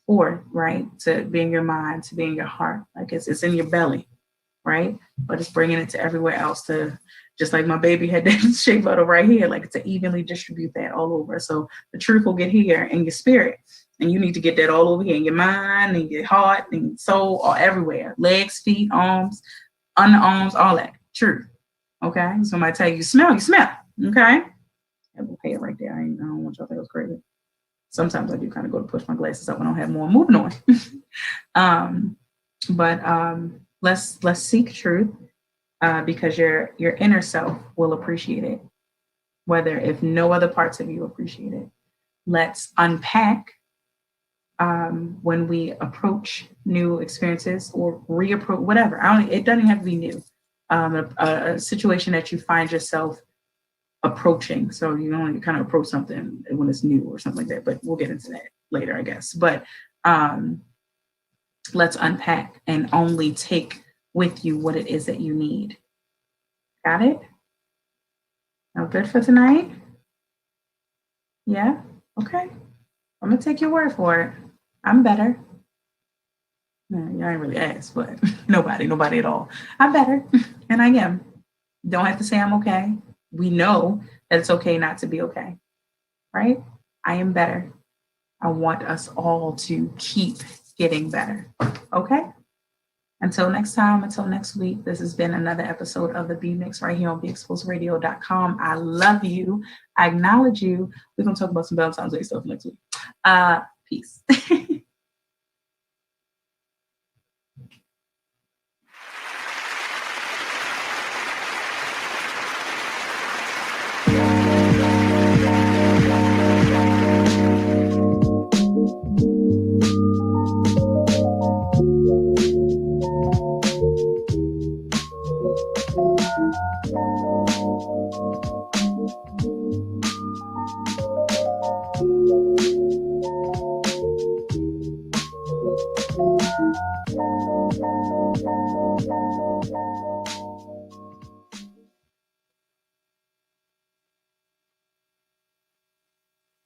forth, right? To being your mind, to being your heart, like it's in your belly, right? But it's bringing it to everywhere else to, just like my baby had that shea butter right here, like to evenly distribute that all over. So the truth will get here in your spirit. And you need to get that all over here in your mind and your heart and soul, or everywhere. Legs, feet, arms, underarms, all that. Truth. Okay? Somebody tell you smell, you smell. Okay? Okay, right there. I don't want y'all to think I was crazy. Sometimes I do kind of go to push my glasses up when I don't have more moving on. But let's seek truth because your inner self will appreciate it. Whether if no other parts of you appreciate it. Let's unpack when we approach new experiences or reapproach whatever. It doesn't have to be new. A situation that you find yourself approaching. So you only kind of approach something when it's new or something like that. But we'll get into that later, I guess. But let's unpack and only take with you what it is that you need. Got it? Now, good for tonight? Yeah? Okay. I'm going to take your word for it. I'm better. No, I ain't really asked, but nobody at all. I'm better, and I am. Don't have to say I'm okay. We know that it's okay not to be okay, right? I am better. I want us all to keep getting better, okay? Until next time, until next week, this has been another episode of the B Mix right here on BeExposedRadio.com. I love you. I acknowledge you. We're going to talk about some Valentine's Day stuff next week. Peace.